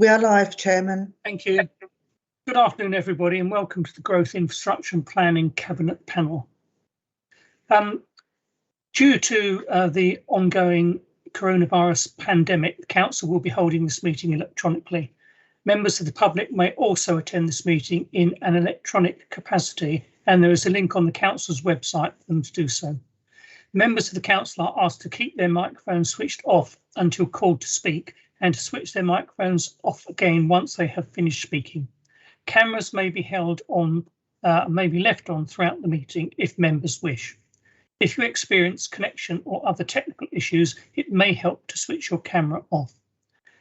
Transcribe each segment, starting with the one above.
We are live, Chairman. Thank you. Good afternoon, everybody, and welcome to the Growth, Infrastructure and Planning Cabinet panel. Due to the ongoing coronavirus pandemic, the Council will be holding this meeting electronically. Members of the public may also attend this meeting in an electronic capacity, and there is a link on the Council's website for them to do so. Members of the Council are asked to keep their microphones switched off until called to speak, and to switch their microphones off again once they have finished speaking. Cameras may be held on, may be left on throughout the meeting if members wish. If you experience connection or other technical issues, it may help to switch your camera off.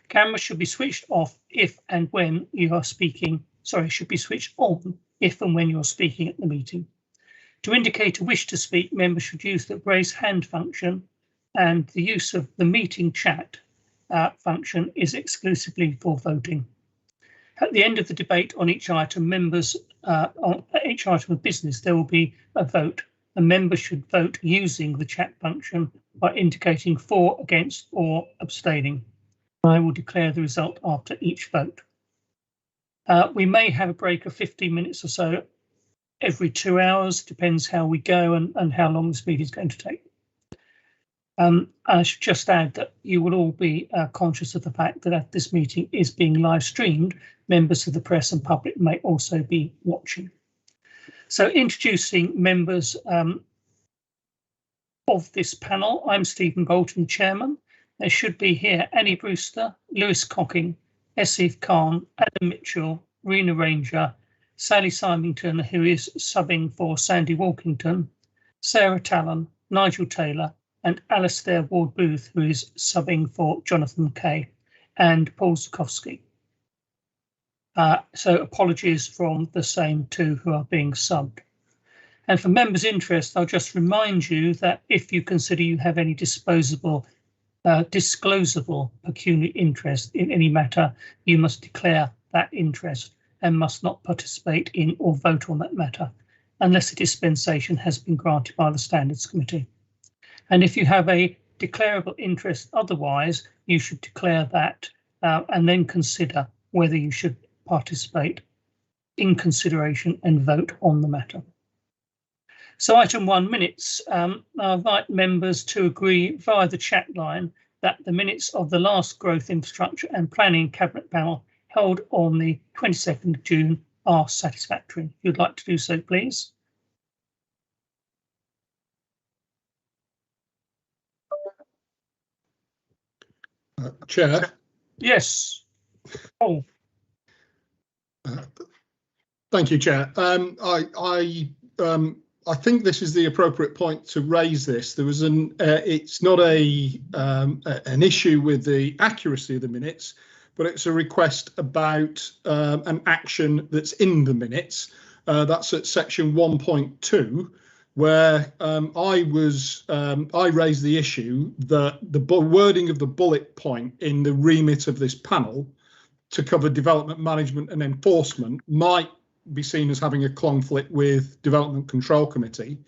Cameras should be switched off if and when you are speaking, should be switched on if and when you're speaking at the meeting. To indicate a wish to speak, members should use the raise hand function, and the use of the meeting chat function is exclusively for voting. At the end of the debate on each item, on each item of business, there will be a vote. A member should vote using the chat function by indicating for, against, or abstaining. I will declare the result after each vote. We may have a break of 15 minutes or so every 2 hours, depends how we go and how long this meeting is going to take. I should just add that you will all be conscious of the fact that this meeting is being live streamed. Members of the press and public may also be watching. So introducing members of this panel, I'm Stephen Bolton, Chairman. There should be here Annie Brewster, Lewis Cocking, Esif Khan, Adam Mitchell, Rena Ranger, Sally Symington, who is subbing for Sandy Walkington, Sarah Talon, Nigel Taylor, and Alastair Ward-Booth, who is subbing for Jonathan Kay, and Paul Zukowski. So apologies from the same two who are being subbed. And for members' interest, I'll just remind you that if you consider you have any disclosable pecuniary interest in any matter, you must declare that interest and must not participate in or vote on that matter unless a dispensation has been granted by the Standards Committee. And if you have a declarable interest otherwise, you should declare that and then consider whether you should participate in consideration and vote on the matter. So item 1, minutes. I invite members to agree via the chat line that the minutes of the last Growth, Infrastructure and Planning Cabinet panel held on the 22nd of June are satisfactory. If you'd like to do so, please. Chair. Yes. Oh. Thank you, Chair. I think this is the appropriate point to raise this. There was it's not an issue with the accuracy of the minutes, but it's a request about an action that's in the minutes. That's at section 1.2. where I raised the issue that the wording of the bullet point in the remit of this panel to cover development management and enforcement might be seen as having a conflict with Development Control Committee,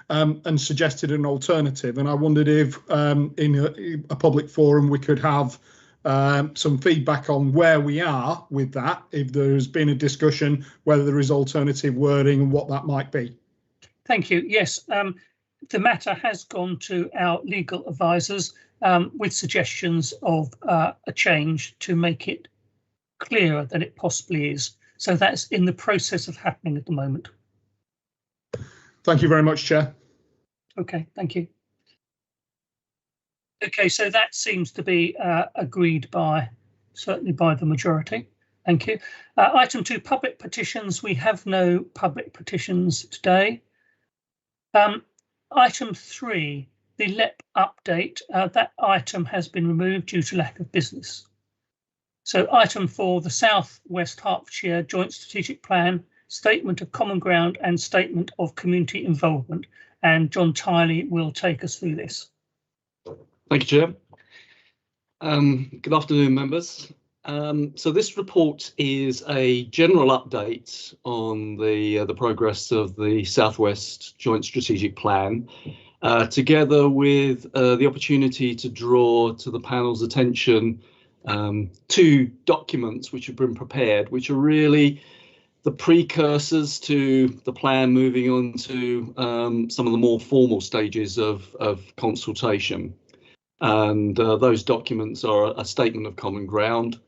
and suggested an alternative. And I wondered if in a public forum we could have some feedback on where we are with that, if there's been a discussion, whether there is alternative wording and what that might be. Thank you. Yes, the matter has gone to our legal advisors with suggestions of a change to make it clearer than it possibly is. So that's in the process of happening at the moment. Thank you very much, Chair. OK, thank you. OK, so that seems to be agreed by, certainly by the majority. Thank you. Item 2, public petitions. We have no public petitions today. Item 3, the LEP update. That item has been removed due to lack of business. So item 4, the South West Hertfordshire Joint Strategic Plan, Statement of Common Ground and Statement of Community Involvement. And John Tiley will take us through this. Thank you, Chair. Good afternoon, members. So this report is a general update on the progress of the South West Joint Strategic Plan, together with the opportunity to draw to the panel's attention two documents which have been prepared, which are really the precursors to the plan moving on to some of the more formal stages of consultation. And those documents are a statement of common ground,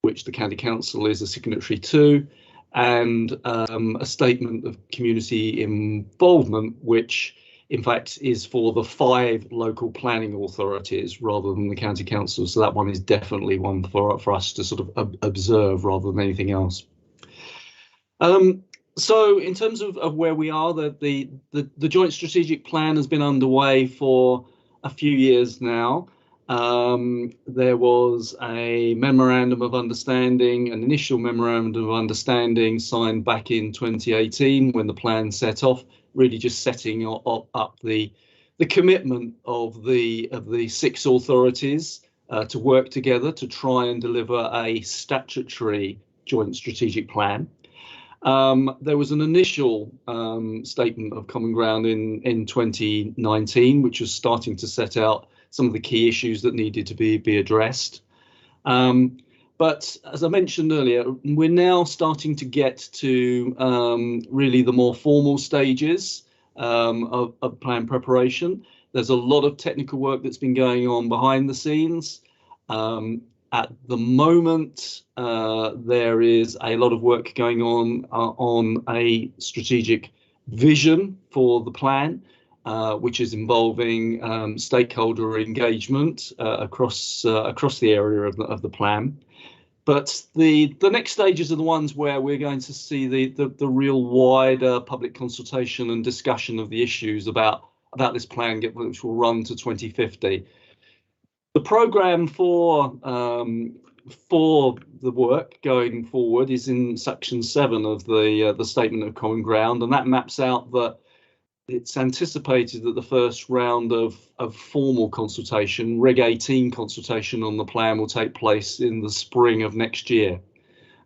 which the County Council is a signatory to, and a statement of community involvement, which in fact is for the 5 local planning authorities rather than the County Council. So that one is definitely one for us to sort of observe rather than anything else. So in terms of where we are, the joint strategic plan has been underway for a few years now. There was a memorandum of understanding, an initial memorandum of understanding signed back in 2018 when the plan set off, really just setting up the commitment of the 6 authorities to work together to try and deliver a statutory joint strategic plan. There was an initial statement of common ground in 2019, which was starting to set out some of the key issues that needed to be addressed. But as I mentioned earlier, we're now starting to get to really the more formal stages of plan preparation. There's a lot of technical work that's been going on behind the scenes. At the moment, there is a lot of work going on a strategic vision for the plan, which is involving stakeholder engagement across the area of the plan. But the next stages are the ones where we're going to see the real wider public consultation and discussion of the issues about this plan, which will run to 2050. The programme for the work going forward is in section 7 of the Statement of Common Ground, and that maps out that it's anticipated that the first round of formal consultation, Reg 18 consultation on the plan, will take place in the spring of next year.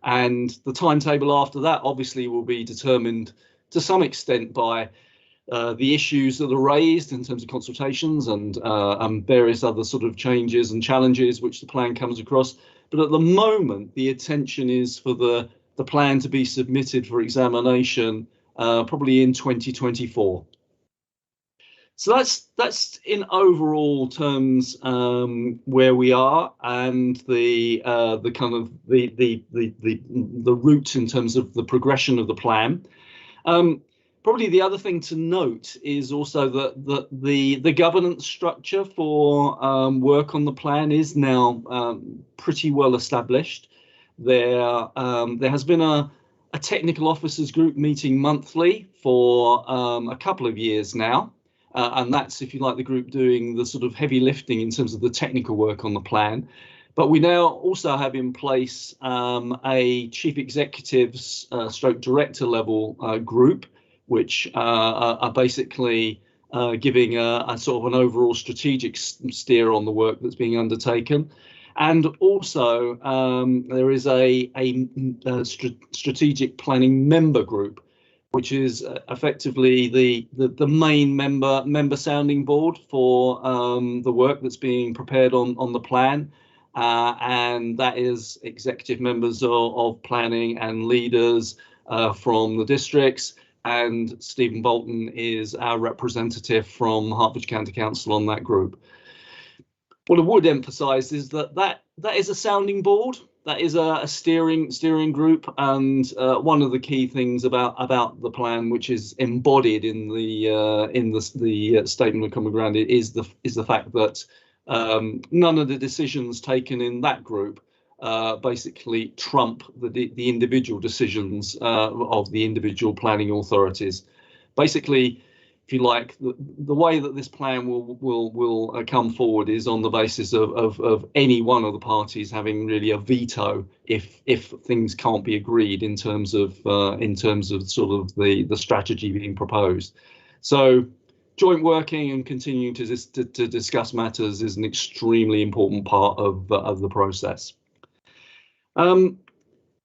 And the timetable after that obviously will be determined to some extent by the issues that are raised in terms of consultations and various other sort of changes and challenges which the plan comes across. But at the moment, the intention is for the plan to be submitted for examination probably in 2024. So that's in overall terms where we are, and the kind of the route in terms of the progression of the plan. Probably the other thing to note is also that the governance structure for work on the plan is now pretty well established. There has been a technical officers group meeting monthly for a couple of years now. And that's, if you like, the group doing the sort of heavy lifting in terms of the technical work on the plan. But we now also have in place a chief executives stroke director level group, which are basically giving a sort of an overall strategic steer on the work that's being undertaken. And also there is a strategic planning member group, which is effectively the main member sounding board for the work that's being prepared on the plan, and that is executive members of planning and leaders from the districts, and Stephen Bolton is our representative from Hertfordshire County Council on that group. What I would emphasise is that is a sounding board. That is a steering group, and one of the key things about the plan, which is embodied in the Statement of Common Ground, is the fact that none of the decisions taken in that group basically trump the individual decisions of the individual planning authorities. Basically, if you like, the way that this plan will come forward is on the basis of any one of the parties having really a veto if things can't be agreed in terms of sort of the strategy being proposed. So joint working and continuing to discuss matters is an extremely important part of the process.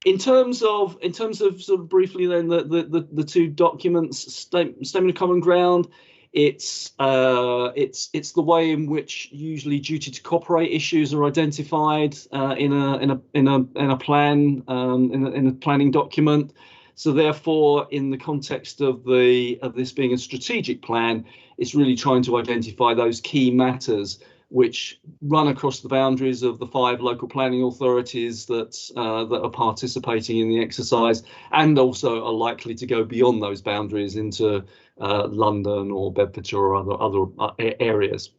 In terms of sort of briefly then the two documents, Statement of Common Ground It's the way in which usually duty to cooperate issues are identified in a plan, in a planning document. So therefore, in the context of this being a strategic plan, it's really trying to identify those key matters which run across the boundaries of the 5 local planning authorities that are participating in the exercise, and also are likely to go beyond those boundaries into London or Bedfordshire or other areas.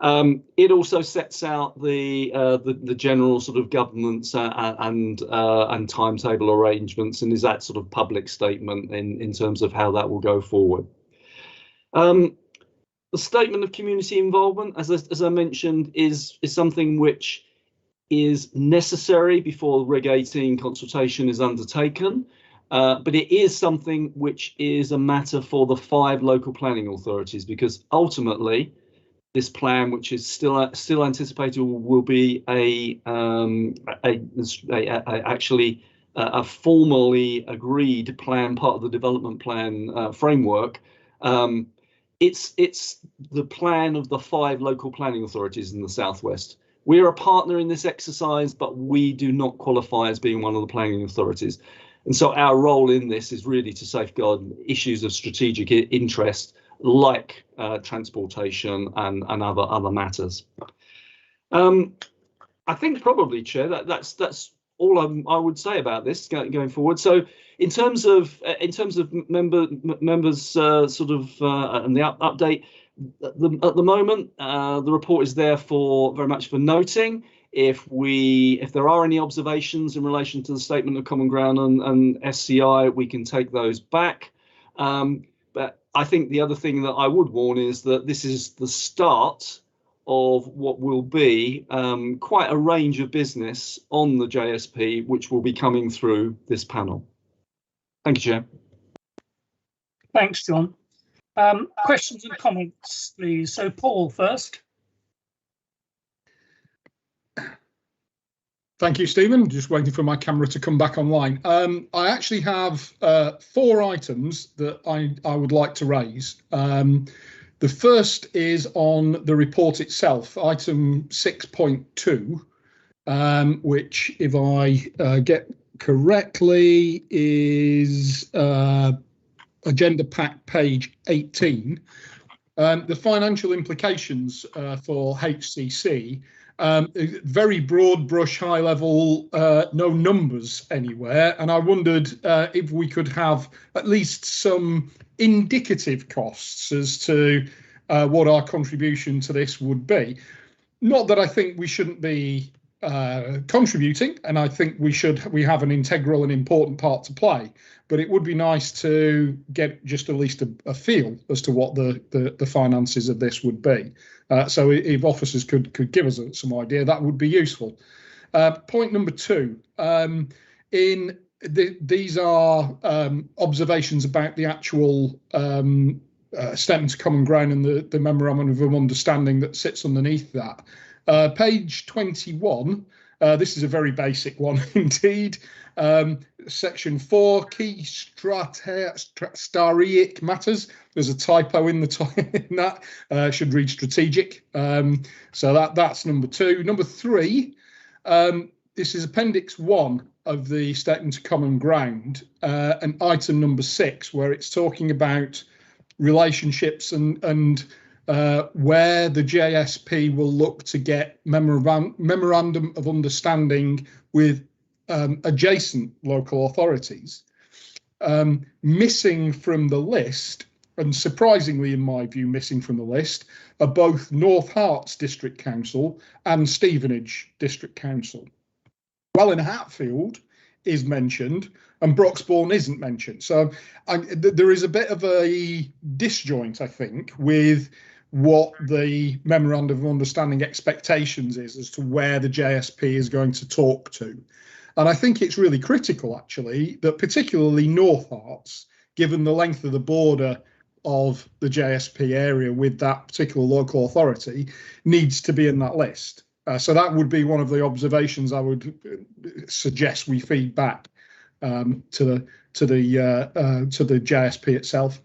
It also sets out the general sort of governance and timetable arrangements, and is that sort of public statement in terms of how that will go forward. The statement of community involvement, as I mentioned, is something which is necessary before Reg 18 consultation is undertaken, but it is something which is a matter for the 5 local planning authorities, because ultimately this plan, which is still anticipated, will be actually a formally agreed plan, part of the development plan framework. It's the plan of the 5 local planning authorities in the Southwest. We're a partner in this exercise, but we do not qualify as being one of the planning authorities. And so our role in this is really to safeguard issues of strategic interest, like transportation and other matters. I think probably, Chair, that's all I would say about this going forward. So in terms of members sort of and the update at the moment, the report is there very much for noting. If there are any observations in relation to the statement of common ground and SCI, we can take those back. But I think the other thing that I would warn is that this is the start of what will be quite a range of business on the JSP, which will be coming through this panel. Thank you, Chair. Thanks, John. Questions and comments, please. So Paul first. Thank you, Stephen. Just waiting for my camera to come back online. I actually have 4 items that I would like to raise. The first is on the report itself, item 6.2, which, if I get correctly, is Agenda Pack page 18. The financial implications for HCC. Very broad brush, high level, no numbers anywhere. And I wondered if we could have at least some indicative costs as to what our contribution to this would be. Not that I think we shouldn't be contributing, and I think we have an integral and important part to play, but it would be nice to get just at least a feel as to what the finances of this would be. So if officers could give us some idea, that would be useful. Point number 2, these are observations about the actual statement of common ground and the memorandum of understanding that sits underneath that. Page 21, this is a very basic one indeed. Section 4, key strategic matters. There's a typo in that. Should read strategic. So that's number 2. Number 3, this is Appendix 1 of the Statement of Common Ground, and item number 6, where it's talking about relationships and where the JSP will look to get memorandum of understanding with adjacent local authorities. Missing from the list, and surprisingly in my view missing from the list, are both North Herts District Council and Stevenage District Council. Welwyn Hatfield is mentioned and Broxbourne isn't mentioned. So there is a bit of a disjoint, I think, with what the memorandum of understanding expectations is as to where the JSP is going to talk to. And I think it's really critical, actually, that particularly North Herts, given the length of the border of the JSP area with that particular local authority, needs to be in that list. So that would be one of the observations I would suggest we feed back to the JSP itself.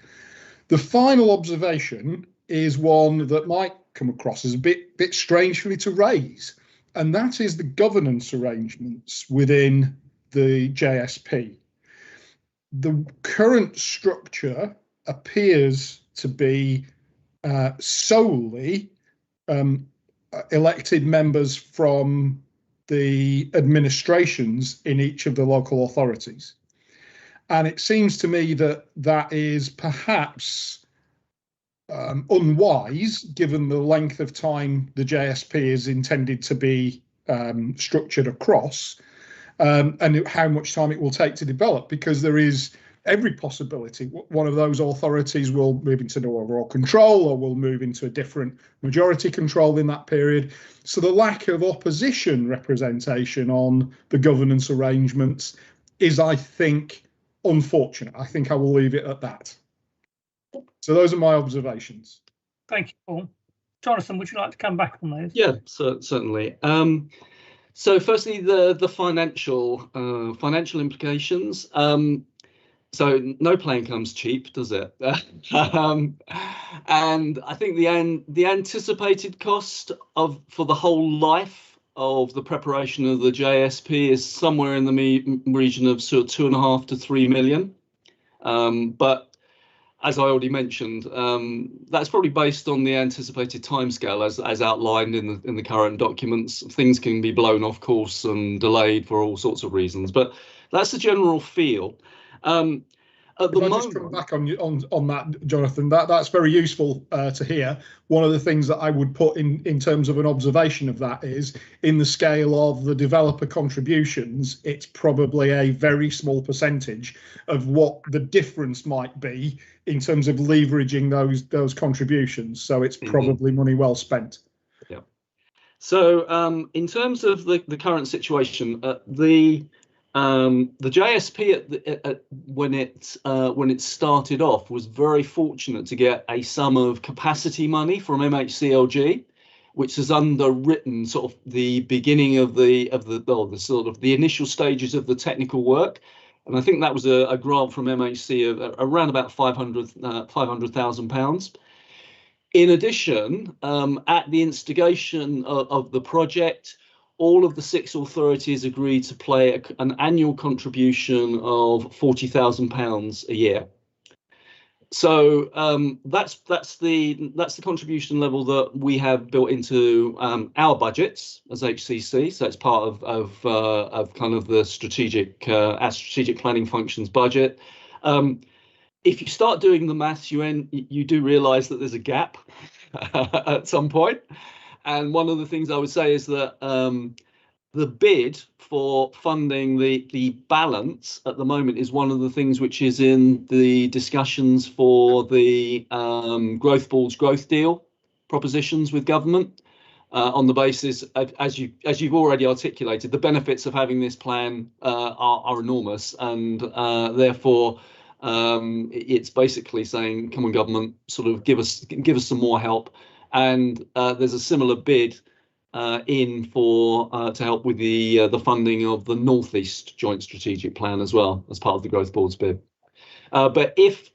The final observation is one that might come across as a bit strange for me to raise, and that is the governance arrangements within the JSP. The current structure appears to be solely elected members from the administrations in each of the local authorities. And it seems to me that that is perhaps unwise, given the length of time the JSP is intended to be structured across, and how much time it will take to develop, because there is every possibility one of those authorities will move into no overall control or will move into a different majority control in that period. So the lack of opposition representation on the governance arrangements is, I think, unfortunate. I think I will leave it at that. So those are my observations. Thank you, Paul. Jonathan, would you like to come back on those? Yeah, certainly. So firstly, the financial implications. So no plane comes cheap, does it? And I think the anticipated cost for the whole life of the preparation of the JSP is somewhere in the region of sort of 2.5 to 3 million. But as I already mentioned, that's probably based on the anticipated timescale as outlined in the current documents. Things can be blown off course and delayed for all sorts of reasons, but that's the general feel. At the moment, just come back on that, Jonathan, that's very useful to hear. One of the things that I would put in terms of an observation of that is, in the scale of the developer contributions, it's probably a very small percentage of what the difference might be in terms of leveraging those contributions. So it's probably money well spent. Yeah. So in terms of the current situation, the JSP when it started off was very fortunate to get a sum of capacity money from MHCLG, which has underwritten sort of the beginning of the sort of the initial stages of the technical work. And I think that was a grant from MHC of around about £500,000. In addition, at the instigation of the project, all of the 6 authorities agreed to pay an annual contribution of £40,000 a year. So that's the contribution level that we have built into our budgets as HCC. So it's part of kind of the strategic planning functions budget. If you start doing the maths, you do realise that there's a gap at some point. And one of the things I would say is that the bid for funding the balance at the moment is one of the things which is in the discussions for the Growth Board's growth deal propositions with government, on the basis, as you've already articulated, the benefits of having this plan are enormous, and therefore it's basically saying, come on, government, sort of give us some more help. And there's a similar bid in for to help with the funding of the North East Joint Strategic Plan as well, as part of the Growth Board's bid. But if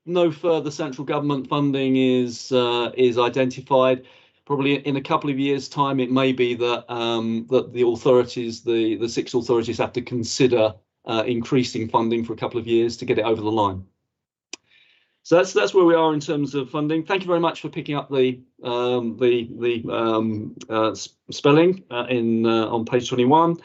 no further central government funding is identified, probably in a couple of years' time, it may be that that the authorities, the 6 authorities, have to consider increasing funding for a couple of years to get it over the line. So that's where we are in terms of funding. Thank you very much for picking up the spelling on page 21.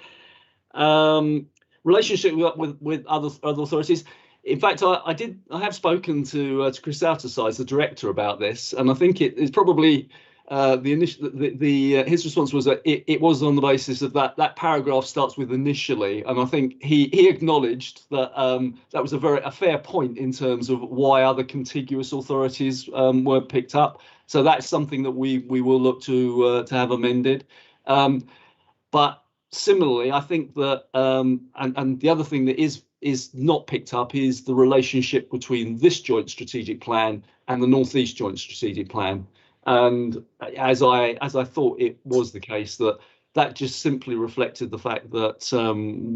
Relationship with other authorities. In fact, I have spoken to Chris Outersides, the director, about this, and I think it's probably his response was that it was on the basis of that paragraph starts with initially, and I think he acknowledged that that was a fair point in terms of why other contiguous authorities weren't picked up. So that's something that we will look to have amended. But similarly, I think that and the other thing that is not picked up is the relationship between this joint strategic plan and the North East Joint Strategic Plan. And as I thought it was the case, that just simply reflected the fact that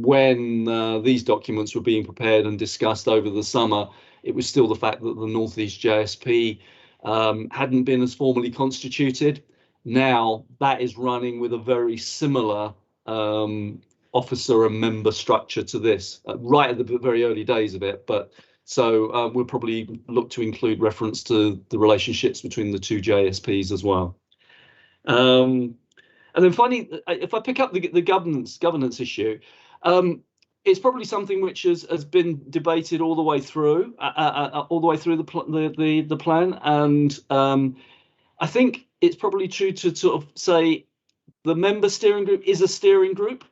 when these documents were being prepared and discussed over the summer, it was still the fact that the North East JSP hadn't been as formally constituted. Now that is running with a very similar officer and member structure to this, right at the very early days of it. But so we'll probably look to include reference to the relationships between the two JSPs as well. And then finally, if I pick up the governance issue, it's probably something which has been debated all the way through, the plan, and I think it's probably true to sort of say the member steering group is a steering group.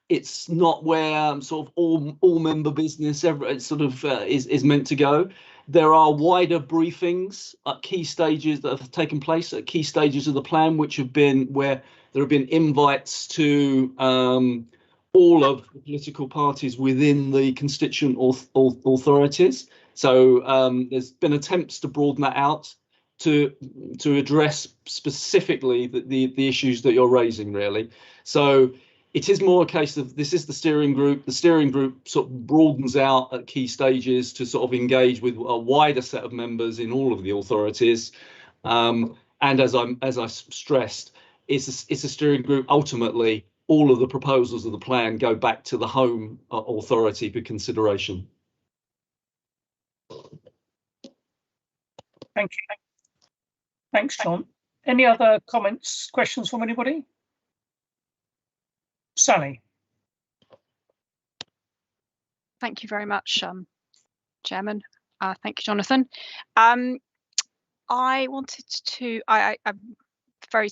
It's not where sort of all member business is meant to go. There are wider briefings at key stages that have taken place at key stages of the plan, which have been where there have been invites to all of the political parties within the constituent authorities. So there's been attempts to broaden that out to address specifically the issues that you're raising, really. So it is more a case of this is the steering group. The steering group sort of broadens out at key stages to sort of engage with a wider set of members in all of the authorities. And as I stressed, it's a steering group. Ultimately, all of the proposals of the plan go back to the home authority for consideration. Thank you. Thanks, John. Any other comments, questions from anybody? Sally. Thank you very much, Chairman. Thank you, Jonathan. I wanted to, I'm very,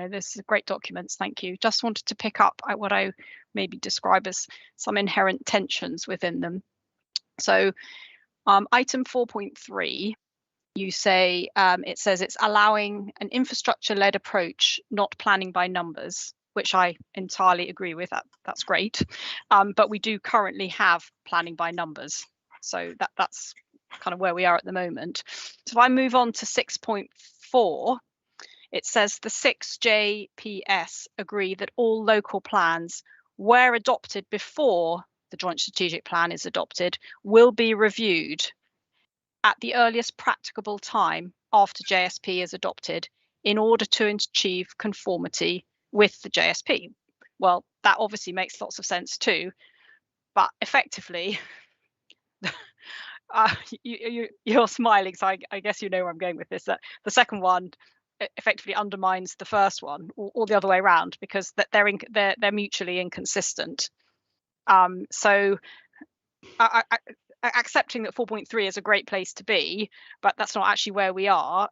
this is great documents, thank you. Just wanted to pick up at what I maybe describe as some inherent tensions within them. So item 4.3, you say, it says it's allowing an infrastructure-led approach, not planning by numbers, which I entirely agree with. That's great. But we do currently have planning by numbers. So that's kind of where we are at the moment. So if I move on to 6.4, it says the 6 JPS agree that all local plans, where adopted before the Joint Strategic Plan is adopted, will be reviewed at the earliest practicable time after JSP is adopted in order to achieve conformity with the JSP. Well, that obviously makes lots of sense too, but effectively, you're smiling, so I guess you know where I'm going with this. That the second one effectively undermines the first one, or the other way around, because they're mutually inconsistent. So accepting that 4.3 is a great place to be, but that's not actually where we are.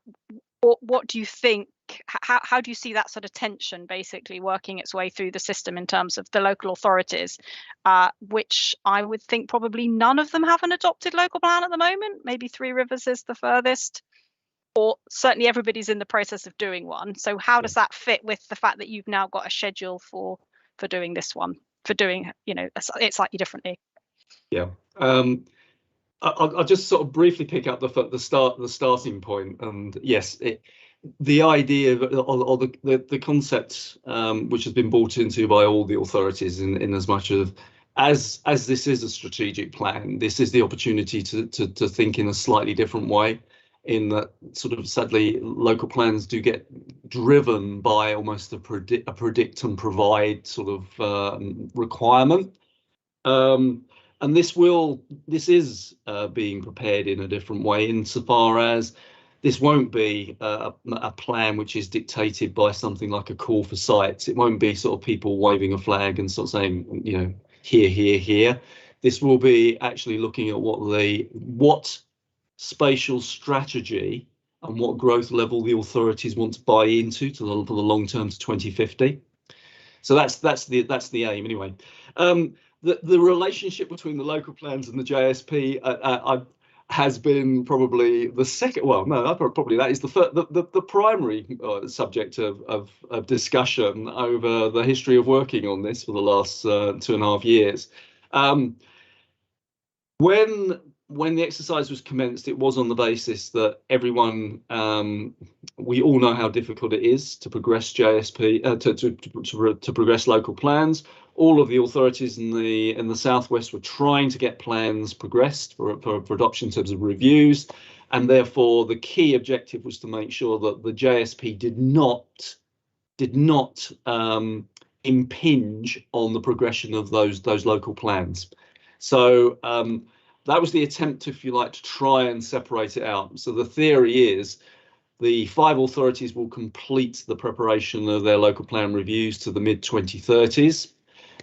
What do you think? How do you see that sort of tension basically working its way through the system in terms of the local authorities, which I would think probably none of them have an adopted local plan at the moment? Maybe Three Rivers is the furthest, or certainly everybody's in the process of doing one. So how does that fit with the fact that you've now got a schedule for doing this one, for doing it slightly differently? Yeah. I'll just sort of briefly pick up the starting point, and yes, the idea or the concept which has been brought into by all the authorities in as much of as this is a strategic plan, this is the opportunity to think in a slightly different way, in that sort of sadly local plans do get driven by almost a predict and provide sort of requirement. And this is being prepared in a different way, insofar as this won't be a plan which is dictated by something like a call for sites. It won't be sort of people waving a flag and sort of saying, here, here, here. This will be actually looking at what spatial strategy and what growth level the authorities want to buy into for the long term to 2050. So that's the aim anyway. The relationship between the local plans and the JSP has been probably the second. Well, no, probably that is the primary subject of discussion over the history of working on this for the last 2.5 years. When the exercise was commenced, it was on the basis that everyone, we all know how difficult it is to progress JSP, to progress local plans. All of the authorities in the southwest were trying to get plans progressed for adoption in terms of reviews. and therefore the key objective was to make sure that the JSP did not impinge on the progression of those local plans. So that was the attempt, if you like, to try and separate it out. So the theory is the 5 authorities will complete the preparation of their local plan reviews to the mid-2030s,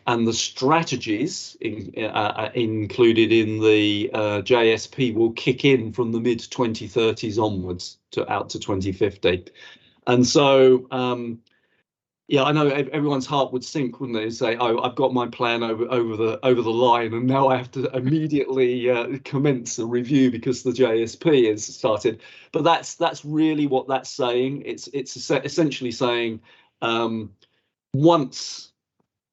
and the strategies included in the JSP will kick in from the mid-2030s onwards to out to 2050. And so yeah, I know everyone's heart would sink, wouldn't it, and say, "Oh, I've got my plan over the line, and now I have to immediately commence a review because the JSP has started." But that's really what that's saying. It's essentially saying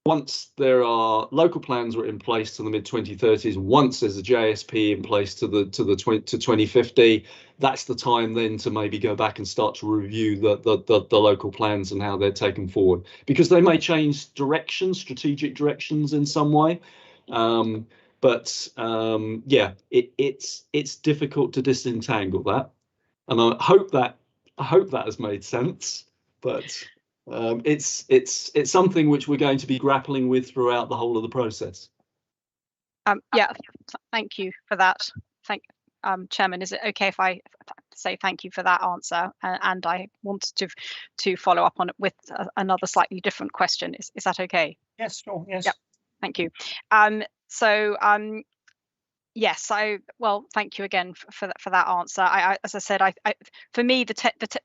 once there are local plans are in place to the mid-2030s, once there's a JSP in place to 2050, that's the time then to maybe go back and start to review the local plans and how they're taken forward, because they may change directions, strategic directions in some way. Yeah, it's difficult to disentangle that, and I hope that has made sense, but. It's something which we're going to be grappling with throughout the whole of the process. Yeah, thank you for that. Chairman, is it okay if I say thank you for that answer? And I wanted to follow up on it with another slightly different question. Is that okay? Yes, sure. Yes. Yep. Thank you. Yes, well, thank you again for that answer. As I said, for me,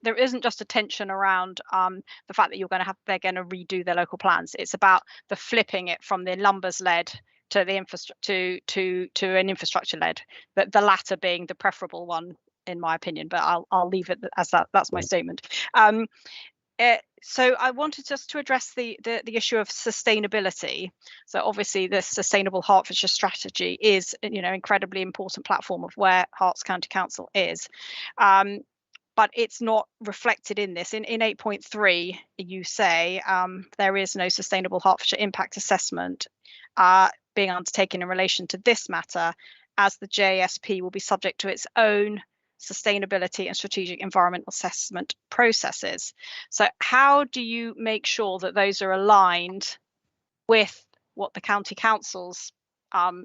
there isn't just a tension around the fact that they're going to redo their local plans. It's about the flipping it from the numbers led to the infrastructure to an infrastructure led. The latter being the preferable one, in my opinion. But I'll leave it as that. That's my statement. So I wanted just to address the issue of sustainability. So obviously the Sustainable Hertfordshire strategy is, incredibly important platform of where Herts County Council is. But it's not reflected in this. In 8.3, you say there is no Sustainable Hertfordshire impact assessment being undertaken in relation to this matter, as the JSP will be subject to its own sustainability and strategic environmental assessment processes. So how do you make sure that those are aligned with what the county council's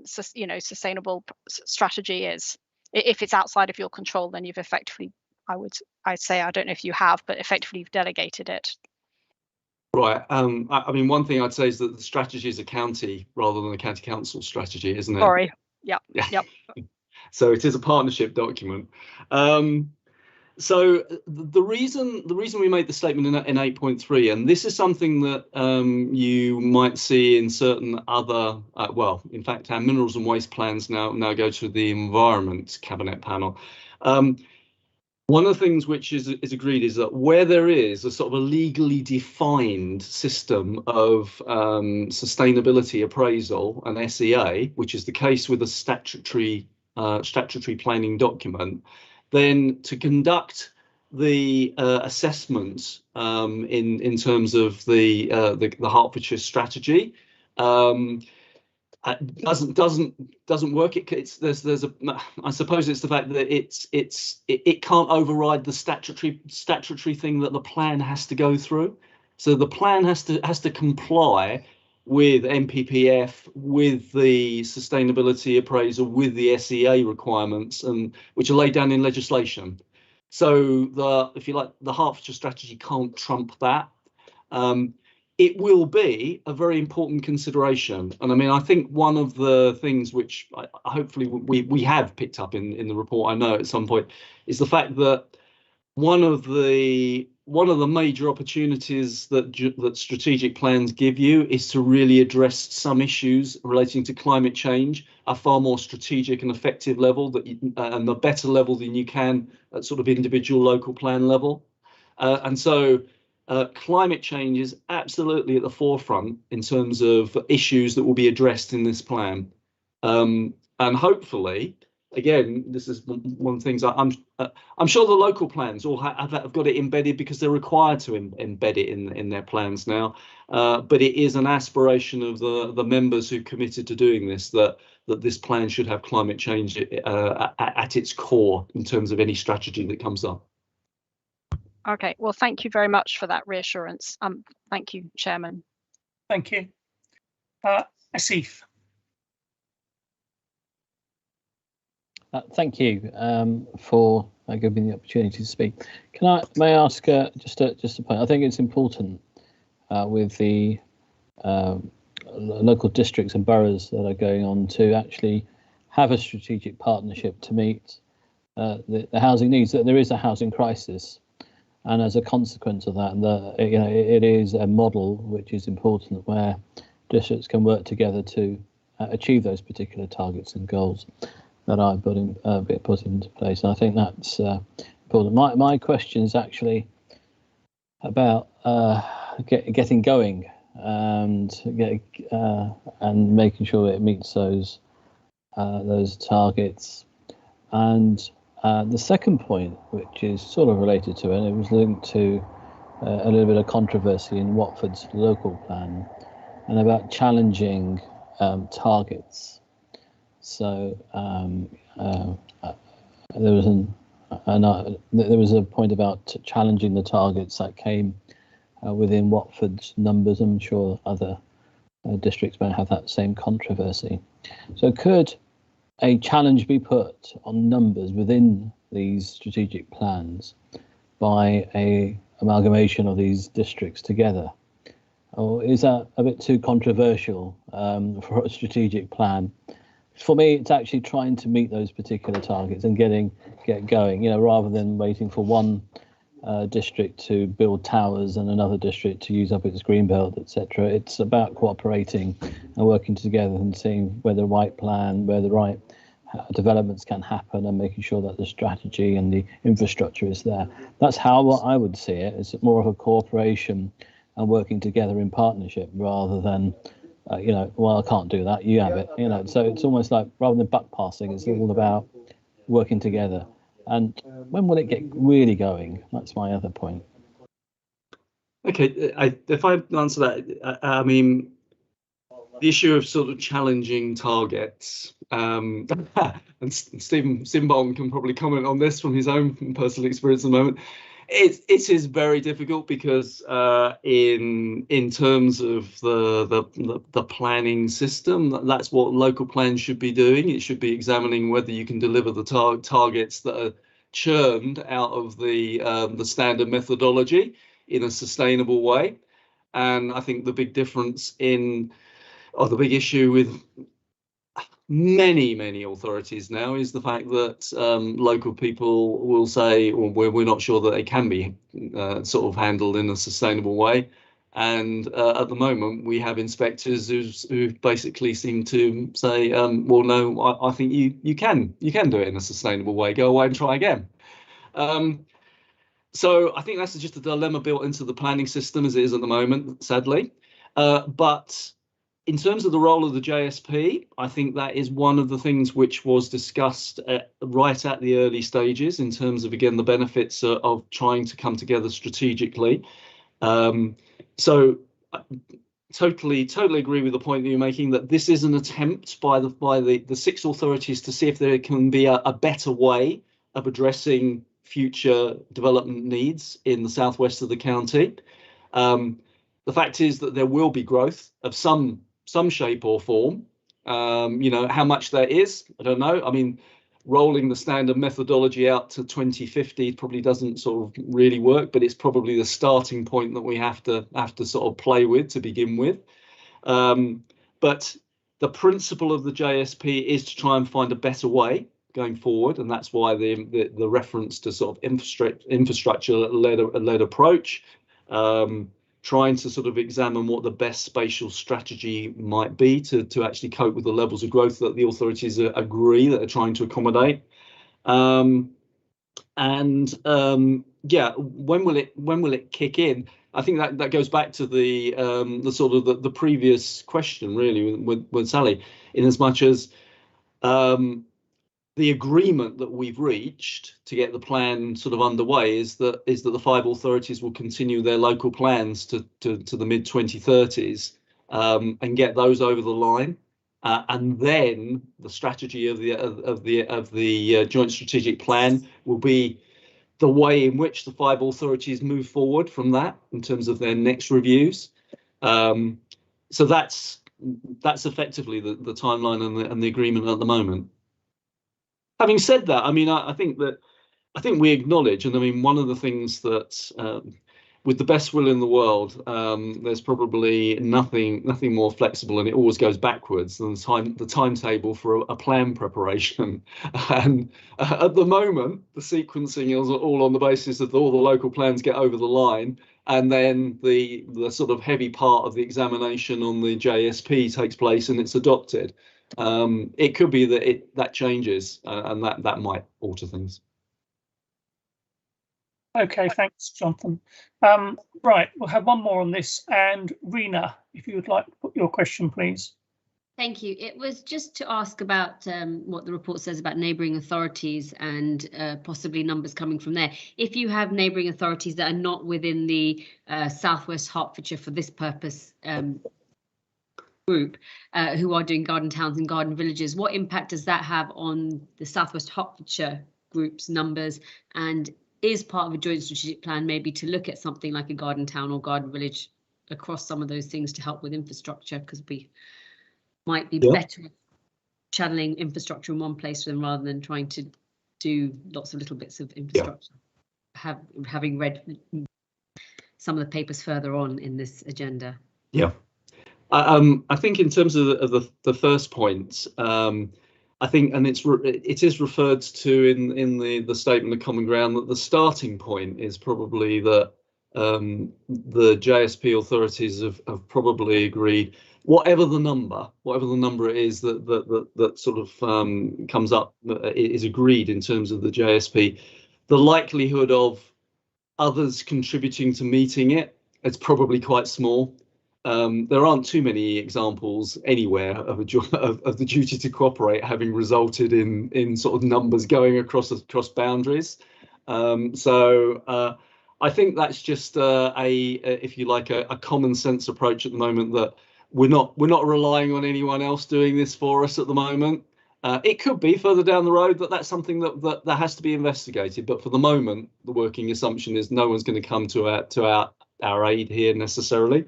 sustainable strategy is? If it's outside of your control, then you've effectively, I'd say, I don't know if you have, but effectively you've delegated it. Right. I mean, one thing I'd say is that the strategy is a county rather than a county council strategy, isn't it? Sorry. Yep. So it is a partnership document. So the reason we made the statement in 8.3, and this is something that you might see in certain other, well, in fact, our minerals and waste plans now go to the Environment Cabinet panel. One of the things which is agreed is that where there is a sort of a legally defined system of sustainability appraisal and SEA, which is the case with a statutory planning document, then to conduct the assessment in terms of the Hertfordshire strategy doesn't work. I suppose it's the fact that it can't override the statutory thing that the plan has to go through. So the plan has to comply with NPPF, with the sustainability appraisal, with the SEA requirements, and which are laid down in legislation. So if you like, the Hertfordshire strategy can't trump that. It will be a very important consideration, and I mean, I think one of the things which hopefully we have picked up in the report, I know at some point, is the fact that one of the major opportunities that strategic plans give you is to really address some issues relating to climate change at a far more strategic and effective level, and a better level than you can at sort of individual local plan level. And so climate change is absolutely at the forefront in terms of issues that will be addressed in this plan. And hopefully again, this is one of the things I'm sure the local plans all have got it embedded because they're required to embed it in their plans now. But it is an aspiration of the members who committed to doing this that this plan should have climate change at its core in terms of any strategy that comes up. Okay, well, thank you very much for that reassurance. Thank you, Chairman. Thank you. Asif. Thank you for giving me the opportunity to speak. May I ask just a point? I think it's important with the local districts and boroughs that are going on to actually have a strategic partnership to meet the housing needs. That there is a housing crisis, and as a consequence of that, it is a model which is important where districts can work together to achieve those particular targets and goals that I put into place. And I think that's important. My question is actually about getting going and making sure it meets those targets. And the second point, which is sort of related to it, and it was linked to a little bit of controversy in Watford's local plan, and about challenging targets. So there was a point about challenging the targets that came within Watford's numbers. I'm sure other districts may have that same controversy. So could a challenge be put on numbers within these strategic plans by a amalgamation of these districts together? Or is that a bit too controversial for a strategic plan? For me, it's actually trying to meet those particular targets and get going, rather than waiting for one district to build towers and another district to use up its greenbelt, etc. It's about cooperating and working together and seeing where the right plan, where the right developments can happen, and making sure that the strategy and the infrastructure is there. That's how I would see it. It's more of a cooperation and working together in partnership rather than well, I can't do that, you have it, so it's almost like rather than buck passing, it's all about working together. And when will it get really going? That's my other point. Okay, if I answer that, I mean, the issue of sort of challenging targets, and Stephen Bolton can probably comment on this from his own personal experience at the moment. It is very difficult because in terms of the planning system, that's what local plans should be doing. It should be examining whether you can deliver the targets that are churned out of the standard methodology in a sustainable way. And I think the big difference the big issue with many authorities now is the fact that local people will say, well, we're not sure that they can be sort of handled in a sustainable way. And at the moment, we have inspectors who basically seem to say, well, no, I think you can do it in a sustainable way. Go away and try again. So I think that's just a dilemma built into the planning system as it is at the moment, sadly. But in terms of the role of the JSP, I think that is one of the things which was discussed right at the early stages in terms of, again, the benefits of trying to come together strategically. So totally agree with the point that you're making, that this is an attempt by the six authorities to see if there can be a better way of addressing future development needs in the southwest of the county. The fact is that there will be growth of some shape or form. How much that is, I don't know. I mean, rolling the standard methodology out to 2050 probably doesn't sort of really work, but it's probably the starting point that we have to sort of play with to begin with. But the principle of the JSP is to try and find a better way going forward, and that's why the reference to sort of infrastructure-led approach. Trying to sort of examine what the best spatial strategy might be to actually cope with the levels of growth that the authorities agree that are trying to accommodate. When will it kick in? I think that goes back to the sort of the previous question, really, with Sally, in as much as the agreement that we've reached to get the plan sort of underway is that the 5 authorities will continue their local plans to the mid 2030s and get those over the line, and then the strategy of the joint strategic plan will be the way in which the 5 authorities move forward from that in terms of their next reviews. So that's effectively the timeline and the agreement at the moment. Having said that, I mean, I think we acknowledge, and I mean, one of the things that, with the best will in the world, there's probably nothing more flexible, and it always goes backwards than the timetable for a plan preparation. And at the moment, the sequencing is all on the basis that all the local plans get over the line, and then the sort of heavy part of the examination on the JSP takes place and it's adopted. It could be that changes, and that might alter things. Okay, thanks, Jonathan. Right, we'll have one more on this, and Rena, if you would like to put your question, please. Thank you. It was just to ask about what the report says about neighbouring authorities and possibly numbers coming from there. If you have neighbouring authorities that are not within the South West Hertfordshire for this purpose group who are doing garden towns and garden villages, what impact does that have on the South West Hertfordshire group's numbers? And is part of a joint strategic plan maybe to look at something like a garden town or garden village across some of those things to help with infrastructure, because we might be better at channeling infrastructure in one place for them rather than trying to do lots of little bits of infrastructure. Having read some of the papers further on in this agenda. Yeah. I think in terms of the first point, I think, and it is referred to in the statement of common ground, that the starting point is probably that the JSP authorities have probably agreed, whatever the number it is that sort of comes up is agreed in terms of the JSP, the likelihood of others contributing to meeting it, it's probably quite small. There aren't too many examples anywhere of the duty to cooperate having resulted in sort of numbers going across boundaries. So I think that's just if you like, a common sense approach at the moment, that we're not relying on anyone else doing this for us at the moment. It could be further down the road that's something that has to be investigated, but for the moment, the working assumption is no one's going to come to our aid here necessarily.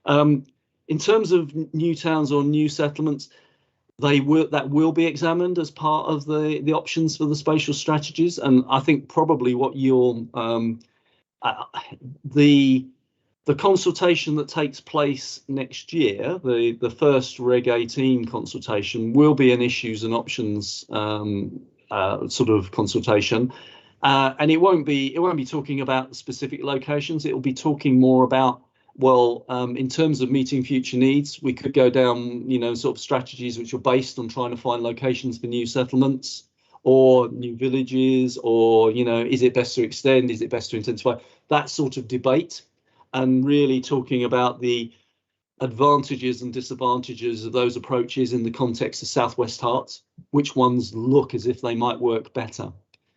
In terms of new towns or new settlements, that will be examined as part of the options for the spatial strategies, and I think probably what the consultation that takes place next year, the first Reg 18 consultation, will be an issues and options sort of consultation, and it won't be talking about specific locations. It will be talking more about, well, in terms of meeting future needs, we could go down, sort of strategies which are based on trying to find locations for new settlements or new villages, or, is it best to extend? Is it best to intensify? That sort of debate, and really talking about the advantages and disadvantages of those approaches in the context of South West Herts, which ones look as if they might work better.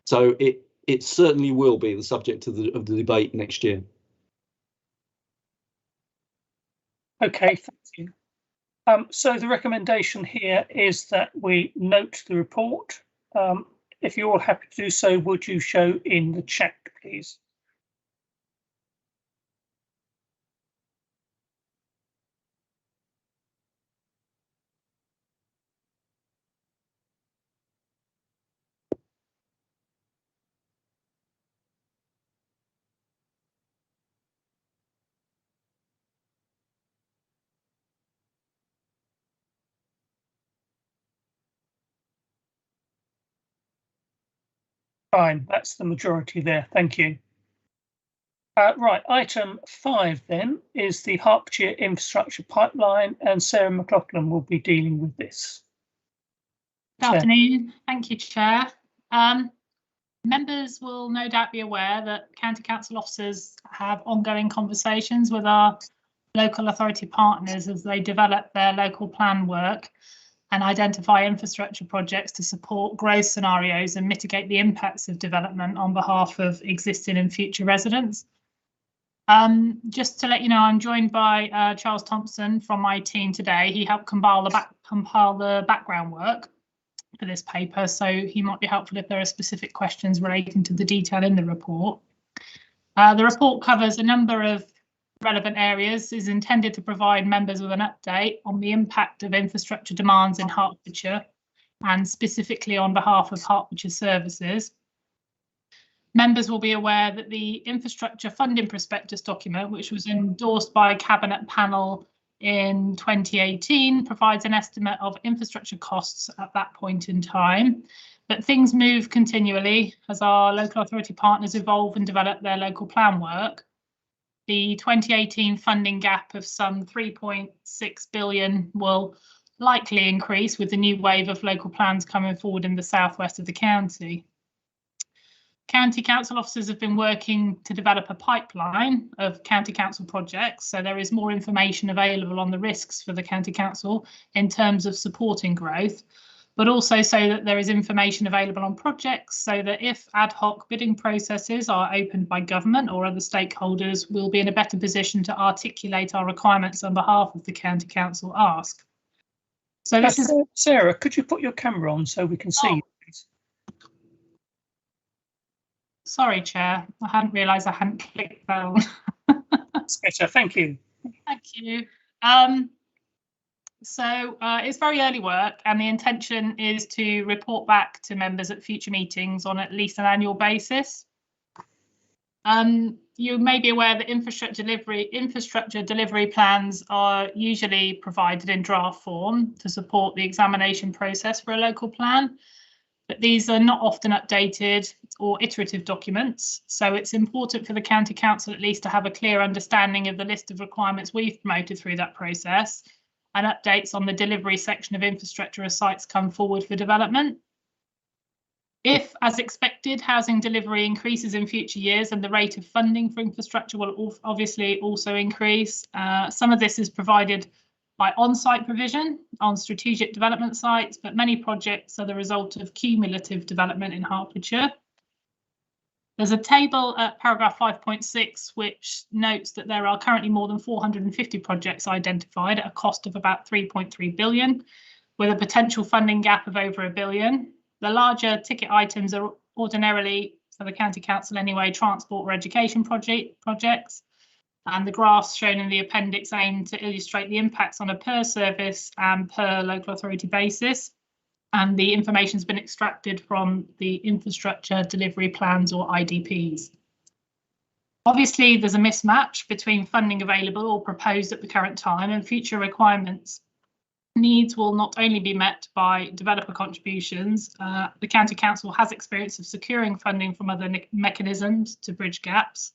So it certainly will be the subject of the debate next year. Okay, thank you. So the recommendation here is that we note the report. If you're all happy to do so, would you show in the chat, please? Fine, that's the majority there. Thank you. Right, item 5 then is the Hertfordshire Infrastructure Pipeline, and Sarah McLaughlin will be dealing with this. Good afternoon. Thank you, Chair. Members will no doubt be aware that County Council officers have ongoing conversations with our local authority partners as they develop their local plan work. and identify infrastructure projects to support growth scenarios and mitigate the impacts of development on behalf of existing and future residents. Just to let you know, I'm joined by Charles Thompson from my team today. He helped compile the background work for this paper, so he might be helpful if there are specific questions relating to the detail in the report. The report covers a number of relevant areas, is intended to provide members with an update on the impact of infrastructure demands in Hertfordshire, and specifically on behalf of Hertfordshire Services. Members will be aware that the Infrastructure Funding Prospectus document, which was endorsed by a Cabinet panel in 2018, provides an estimate of infrastructure costs at that point in time. But things move continually as our local authority partners evolve and develop their local plan work. The 2018 funding gap of some 3.6 billion will likely increase with the new wave of local plans coming forward in the southwest of the county. County Council officers have been working to develop a pipeline of County Council projects, so there is more information available on the risks for the County Council in terms of supporting growth, but also so that there is information available on projects so that if ad hoc bidding processes are opened by government or other stakeholders, we'll be in a better position to articulate our requirements on behalf of the County Council ask. So this is Sarah, could you put your camera on so we can see you, please? Sorry, Chair, I hadn't realised I hadn't clicked that on. That's better, thank you. Thank you. So it's very early work, and the intention is to report back to members at future meetings on at least an annual basis. You may be aware that infrastructure delivery plans are usually provided in draft form to support the examination process for a local plan, but these are not often updated or iterative documents. So it's important for the County Council at least to have a clear understanding of the list of requirements we've promoted through that process and updates on the delivery section of infrastructure as sites come forward for development. If, as expected, housing delivery increases in future years and the rate of funding for infrastructure will obviously also increase, some of this is provided by on-site provision on strategic development sites, but many projects are the result of cumulative development in Hertfordshire. There's a table at paragraph 5.6 which notes that there are currently more than 450 projects identified at a cost of about 3.3 billion, with a potential funding gap of over £1 billion. The larger ticket items are ordinarily, for the County Council anyway, transport or education projects. And the graphs shown in the appendix aim to illustrate the impacts on a per service and per local authority basis. And the information has been extracted from the infrastructure delivery plans or IDPs. Obviously, there's a mismatch between funding available or proposed at the current time and future requirements. Needs will not only be met by developer contributions. The County Council has experience of securing funding from other mechanisms to bridge gaps,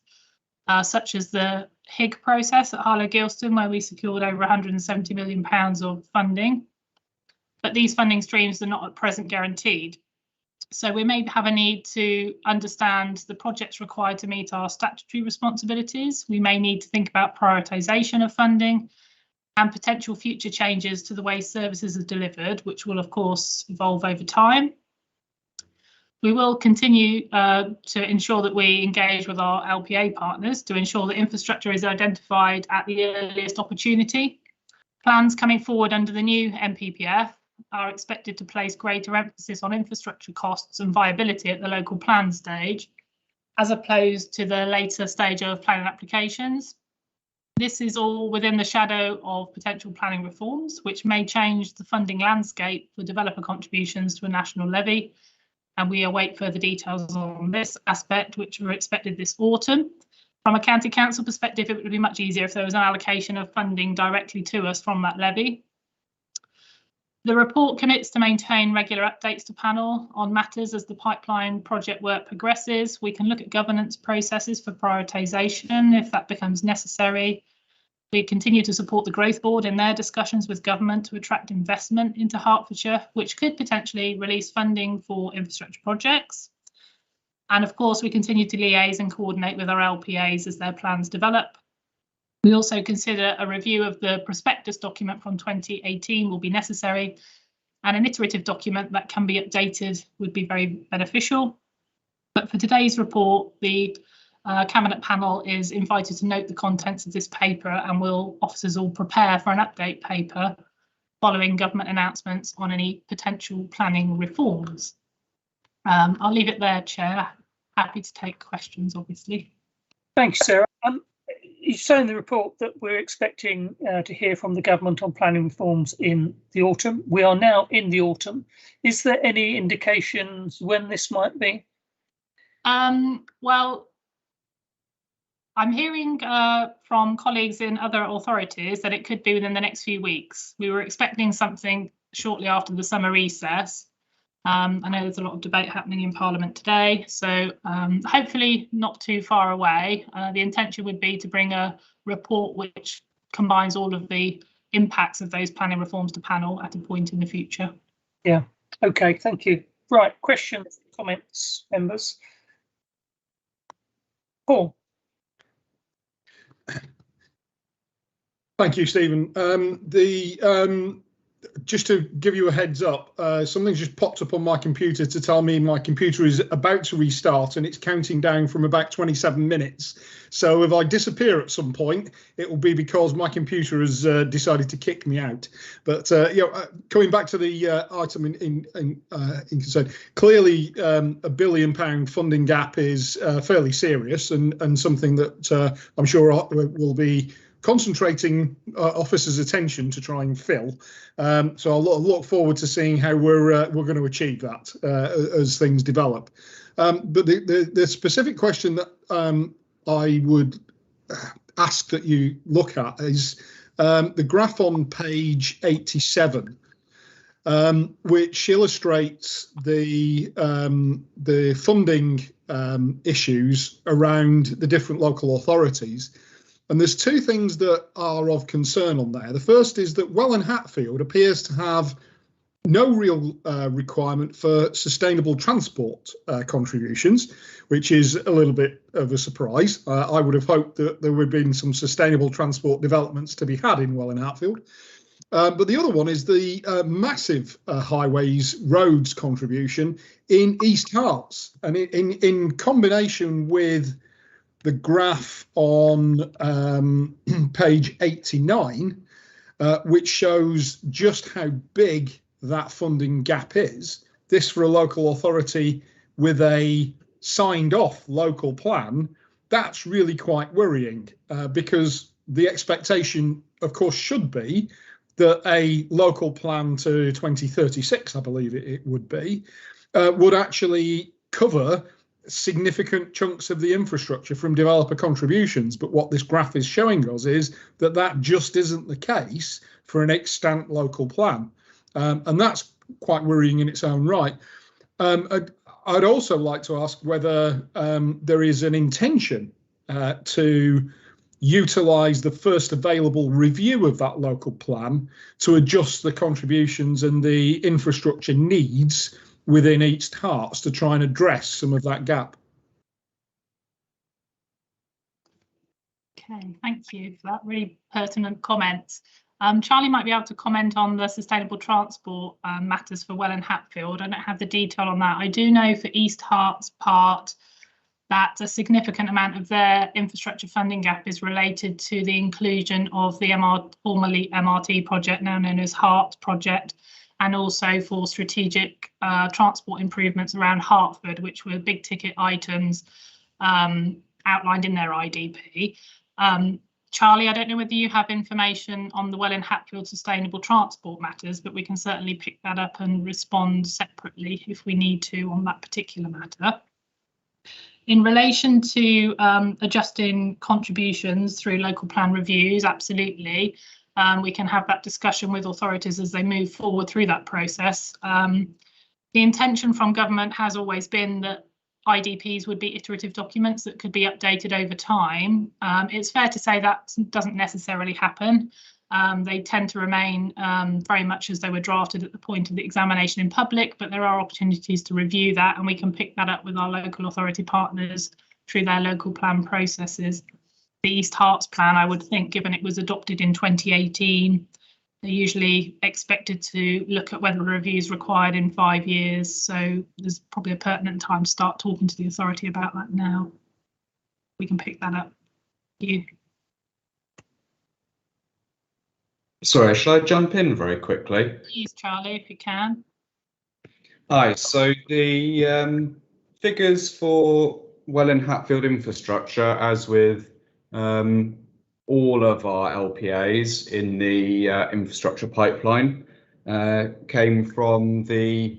such as the HIG process at Harlow Gilston, where we secured over £170 million of funding. But these funding streams are not at present guaranteed. So we may have a need to understand the projects required to meet our statutory responsibilities. We may need to think about prioritisation of funding and potential future changes to the way services are delivered, which will of course evolve over time. We will continue to ensure that we engage with our LPA partners to ensure that infrastructure is identified at the earliest opportunity. Plans coming forward under the new MPPF are expected to place greater emphasis on infrastructure costs and viability at the local plan stage, as opposed to the later stage of planning applications. This is all within the shadow of potential planning reforms, which may change the funding landscape for developer contributions to a national levy. And we await further details on this aspect, which are expected this autumn. From a County Council perspective, it would be much easier if there was an allocation of funding directly to us from that levy. The report commits to maintain regular updates to panel on matters as the pipeline project work progresses. We can look at governance processes for prioritisation if that becomes necessary. We continue to support the Growth Board in their discussions with government to attract investment into Hertfordshire, which could potentially release funding for infrastructure projects. And of course, we continue to liaise and coordinate with our LPAs as their plans develop. We also consider a review of the Prospectus document from 2018 will be necessary and an iterative document that can be updated would be very beneficial. But for today's report, the Cabinet panel is invited to note the contents of this paper, and officers will prepare for an update paper following government announcements on any potential planning reforms. I'll leave it there, Chair. Happy to take questions, obviously. Thank you, Sarah. You say in the report that we're expecting to hear from the government on planning reforms in the autumn. We are now in the autumn. Is there any indications when this might be? Well, I'm hearing from colleagues in other authorities that it could be within the next few weeks. We were expecting something shortly after the summer recess. I know there's a lot of debate happening in Parliament today, so hopefully not too far away. The intention would be to bring a report which combines all of the impacts of those planning reforms to panel at a point in the future. Yeah, okay, thank you. Right, questions, comments, members? Paul. Thank you, Stephen. Just to give you a heads up, something's just popped up on my computer to tell me my computer is about to restart and it's counting down from about 27 minutes. So if I disappear at some point, it will be because my computer has decided to kick me out. But coming back to the item in concern, clearly £1 billion funding gap is fairly serious and something that I'm sure will be concentrating officers' attention to try and fill. So I'll look forward to seeing how we're going to achieve that as things develop. But the specific question that I would ask that you look at is the graph on page 87, which illustrates the funding issues around the different local authorities. And there's two things that are of concern on there. The first is that Welwyn Hatfield appears to have no real requirement for sustainable transport contributions, which is a little bit of a surprise. I would have hoped that there would have been some sustainable transport developments to be had in Welwyn Hatfield. But the other one is the massive highways roads contribution in East Herts, and in combination with the graph on page 89, which shows just how big that funding gap is. This for a local authority with a signed off local plan, that's really quite worrying because the expectation, of course, should be that a local plan to 2036, I believe it would be, would actually cover significant chunks of the infrastructure from developer contributions. But what this graph is showing us is that that just isn't the case for an extant local plan. And that's quite worrying in its own right. I'd also like to ask whether there is an intention to utilise the first available review of that local plan to adjust the contributions and the infrastructure needs within East Herts to try and address some of that gap. Okay, thank you for that really pertinent comment. Charlie might be able to comment on the sustainable transport matters for Welwyn Hatfield. I don't have the detail on that. I do know for East Herts part that a significant amount of their infrastructure funding gap is related to the inclusion of the formerly MRT project, now known as HART project, and also for strategic transport improvements around Hertford, which were big ticket items outlined in their IDP. Charlie, I don't know whether you have information on the Welwyn Hatfield sustainable transport matters, but we can certainly pick that up and respond separately if we need to on that particular matter. In relation to adjusting contributions through local plan reviews, absolutely. We can have that discussion with authorities as they move forward through that process. The intention from government has always been that IDPs would be iterative documents that could be updated over time. It's fair to say that doesn't necessarily happen. They tend to remain very much as they were drafted at the point of the examination in public, but there are opportunities to review that, and we can pick that up with our local authority partners through their local plan processes. The East Herts plan, I would think, given it was adopted in 2018, They're usually expected to look at whether a review is required in 5 years. So there's probably a pertinent time to start talking to the authority about that now. We can pick that up. You. Sorry, shall I jump in very quickly? Please, Charlie, if you can. Hi, so the figures for Welwyn Hatfield infrastructure, as with all of our LPAs in the infrastructure pipeline, came from the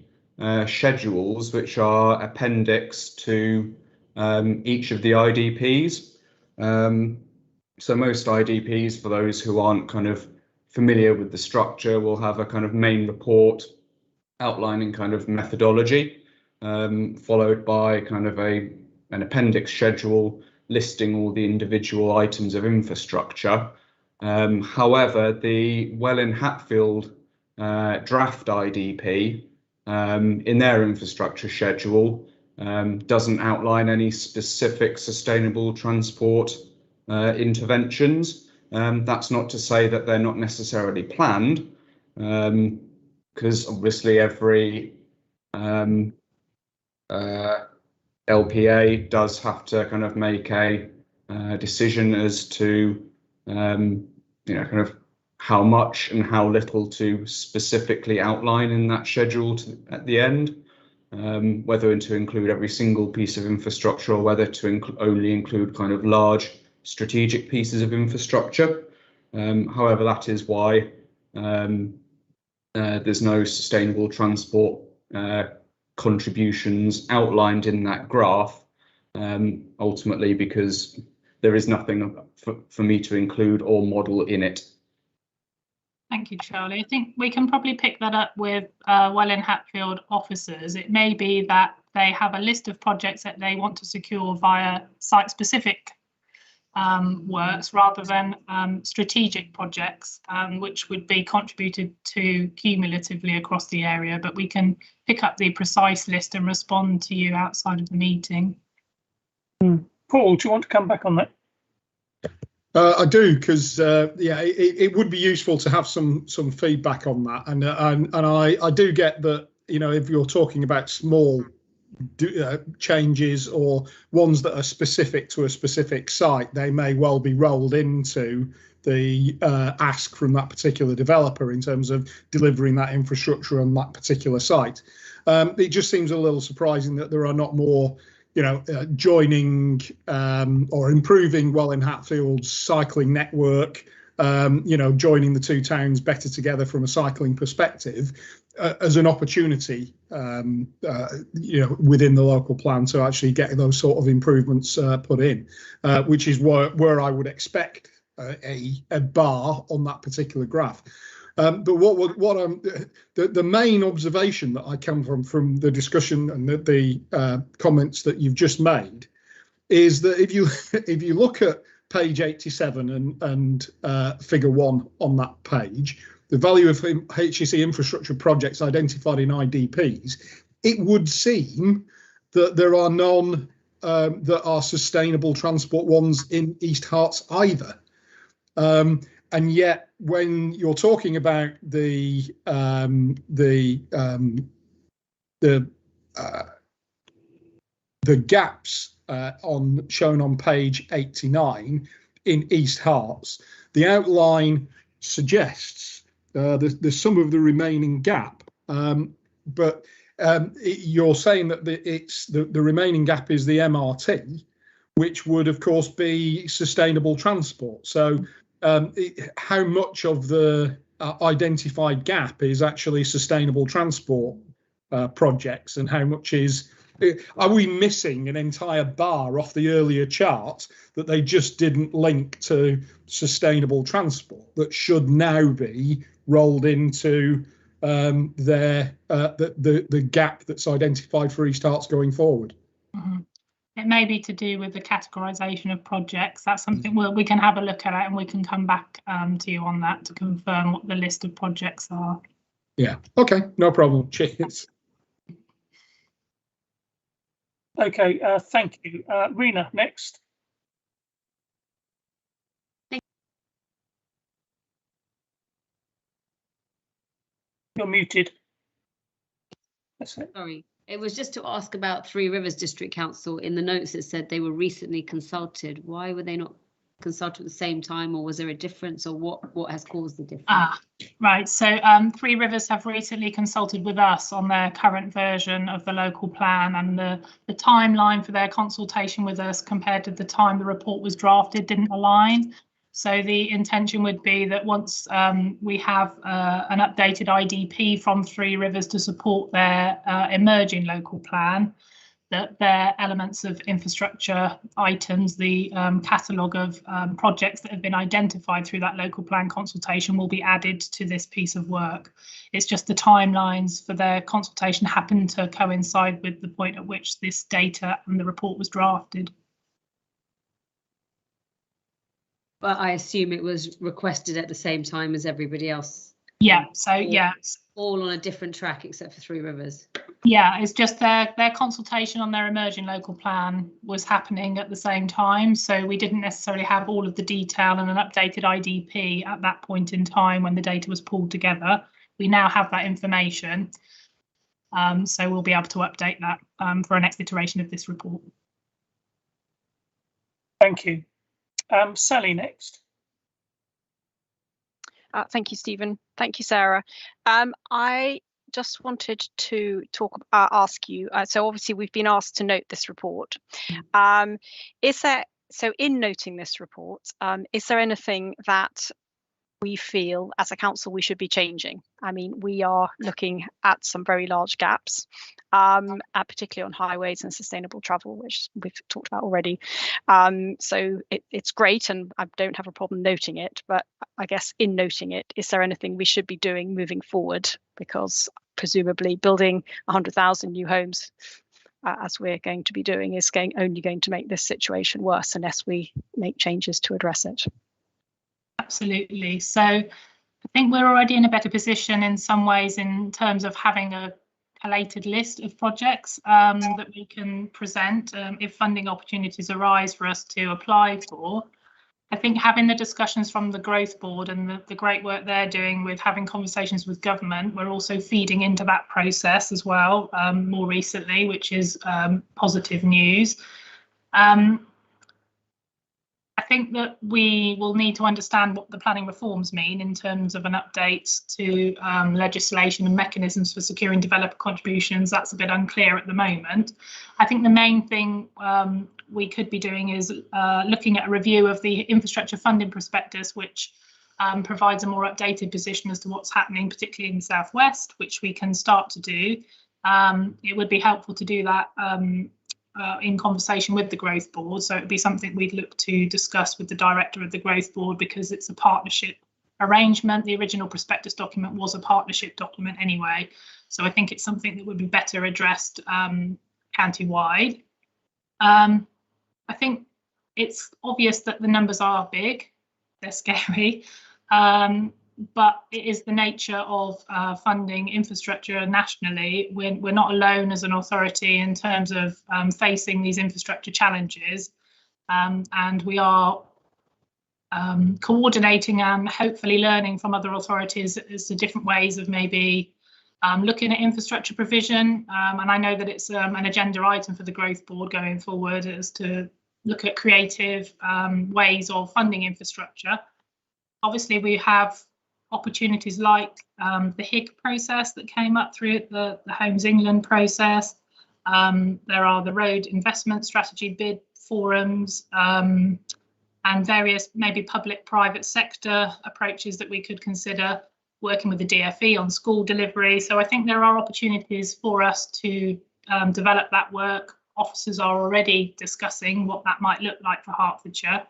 schedules which are appendix to each of the IDPs. So most IDPs, for those who aren't kind of familiar with the structure, will have a kind of main report outlining kind of methodology, followed by kind of an appendix schedule listing all the individual items of infrastructure. However, the Welwyn Hatfield draft IDP in their infrastructure schedule doesn't outline any specific sustainable transport interventions. That's not to say that they're not necessarily planned, because obviously every LPA does have to kind of make a decision as to kind of how much and how little to specifically outline in that schedule at the end, whether to include every single piece of infrastructure or whether to only include kind of large strategic pieces of infrastructure. However, that is why there's no sustainable transport contributions outlined in that graph, ultimately because there is nothing for me to include or model in it. Thank you, Charlie. I think we can probably pick that up with Welwyn Hatfield officers. It may be that they have a list of projects that they want to secure via site-specific works rather than strategic projects, which would be contributed to cumulatively across the area, but we can pick up the precise list and respond to you outside of the meeting. Paul, do you want to come back on that? I do, because yeah, it would be useful to have some feedback on that, and I do get that, you know, if you're talking about small changes or ones that are specific to a specific site, they may well be rolled into the ask from that particular developer in terms of delivering that infrastructure on that particular site. It just seems a little surprising that there are not more, you know, joining or improving Welwyn Hatfield's cycling network, you know, joining the two towns better together from a cycling perspective as an opportunity, you know, within the local plan to actually get those sort of improvements put in, which is where I would expect a bar on that particular graph. But the main observation that I come from the discussion and the comments that you've just made is that if you look at page 87 and figure 1 on that page, the value of HEC infrastructure projects identified in IDPs, it would seem that there are none that are sustainable transport ones in East Herts either. And yet, when you're talking about the gaps shown on page 89 in East Herts, the outline suggests there's some of the remaining gap, but you're saying that the remaining gap is the MRT, which would of course be sustainable transport. So how much of the identified gap is actually sustainable transport projects, and how much are we missing an entire bar off the earlier chart that they just didn't link to sustainable transport that should now be rolled into the gap that's identified for East Herts going forward? Mm-hmm. It may be to do with the categorisation of projects. That's something we can have a look at it, and we can come back to you on that to confirm what the list of projects are. Yeah, okay, no problem. Cheers. Okay, thank you. Rena, next. You're muted. That's it. Sorry, it was just to ask about Three Rivers District Council. In the notes it said they were recently consulted. Why were they not consulted at the same time, or was there a difference, or what has caused the difference? Right, so Three Rivers have recently consulted with us on their current version of the local plan, and the timeline for their consultation with us compared to the time the report was drafted didn't align. So the intention would be that once we have an updated IDP from Three Rivers to support their emerging local plan, that their elements of infrastructure items, the catalogue of projects that have been identified through that local plan consultation will be added to this piece of work. It's just the timelines for their consultation happen to coincide with the point at which this data and the report was drafted. But I assume it was requested at the same time as everybody else. Yeah, so yeah. All on a different track except for Three Rivers. Yeah, it's just their consultation on their emerging local plan was happening at the same time. So we didn't necessarily have all of the detail and an updated IDP at that point in time when the data was pulled together. We now have that information. So we'll be able to update that for a next iteration of this report. Thank you. Sally next. Thank you, Stephen. Thank you, Sarah. I just wanted to ask you, so obviously we've been asked to note this report. So in noting this report, is there anything that we feel as a council we should be changing? I mean, we are looking at some very large gaps, particularly on highways and sustainable travel, which we've talked about already. So it's great, and I don't have a problem noting it, but I guess in noting it, is there anything we should be doing moving forward? Because presumably building 100,000 new homes, as we're going to be doing, is only going to make this situation worse unless we make changes to address it. Absolutely. So I think we're already in a better position in some ways in terms of having a collated list of projects that we can present if funding opportunities arise for us to apply for. I think having the discussions from the Growth Board and the great work they're doing with having conversations with government, we're also feeding into that process as well more recently, which is positive news. I think that we will need to understand what the planning reforms mean in terms of an update to legislation and mechanisms for securing developer contributions. That's a bit unclear at the moment. I think the main thing we could be doing is looking at a review of the infrastructure funding prospectus, which provides a more updated position as to what's happening, particularly in the Southwest, which we can start to do. It would be helpful to do that in conversation with the Growth Board. So it would be something we'd look to discuss with the director of the Growth Board, because it's a partnership arrangement. The original prospectus document was a partnership document anyway. So I think it's something that would be better addressed county-wide. I think it's obvious that the numbers are big, they're scary. But it is the nature of funding infrastructure nationally. We're not alone as an authority in terms of facing these infrastructure challenges, and we are coordinating and hopefully learning from other authorities as to different ways of maybe looking at infrastructure provision. And I know that it's an agenda item for the Growth Board going forward, is to look at creative ways of funding infrastructure. Obviously, we have opportunities like the HIG process that came up through the Homes England process. There are the road investment strategy bid forums and various maybe public-private sector approaches that we could consider, working with the DfE on school delivery. So I think there are opportunities for us to develop that work. Officers are already discussing what that might look like for Hertfordshire.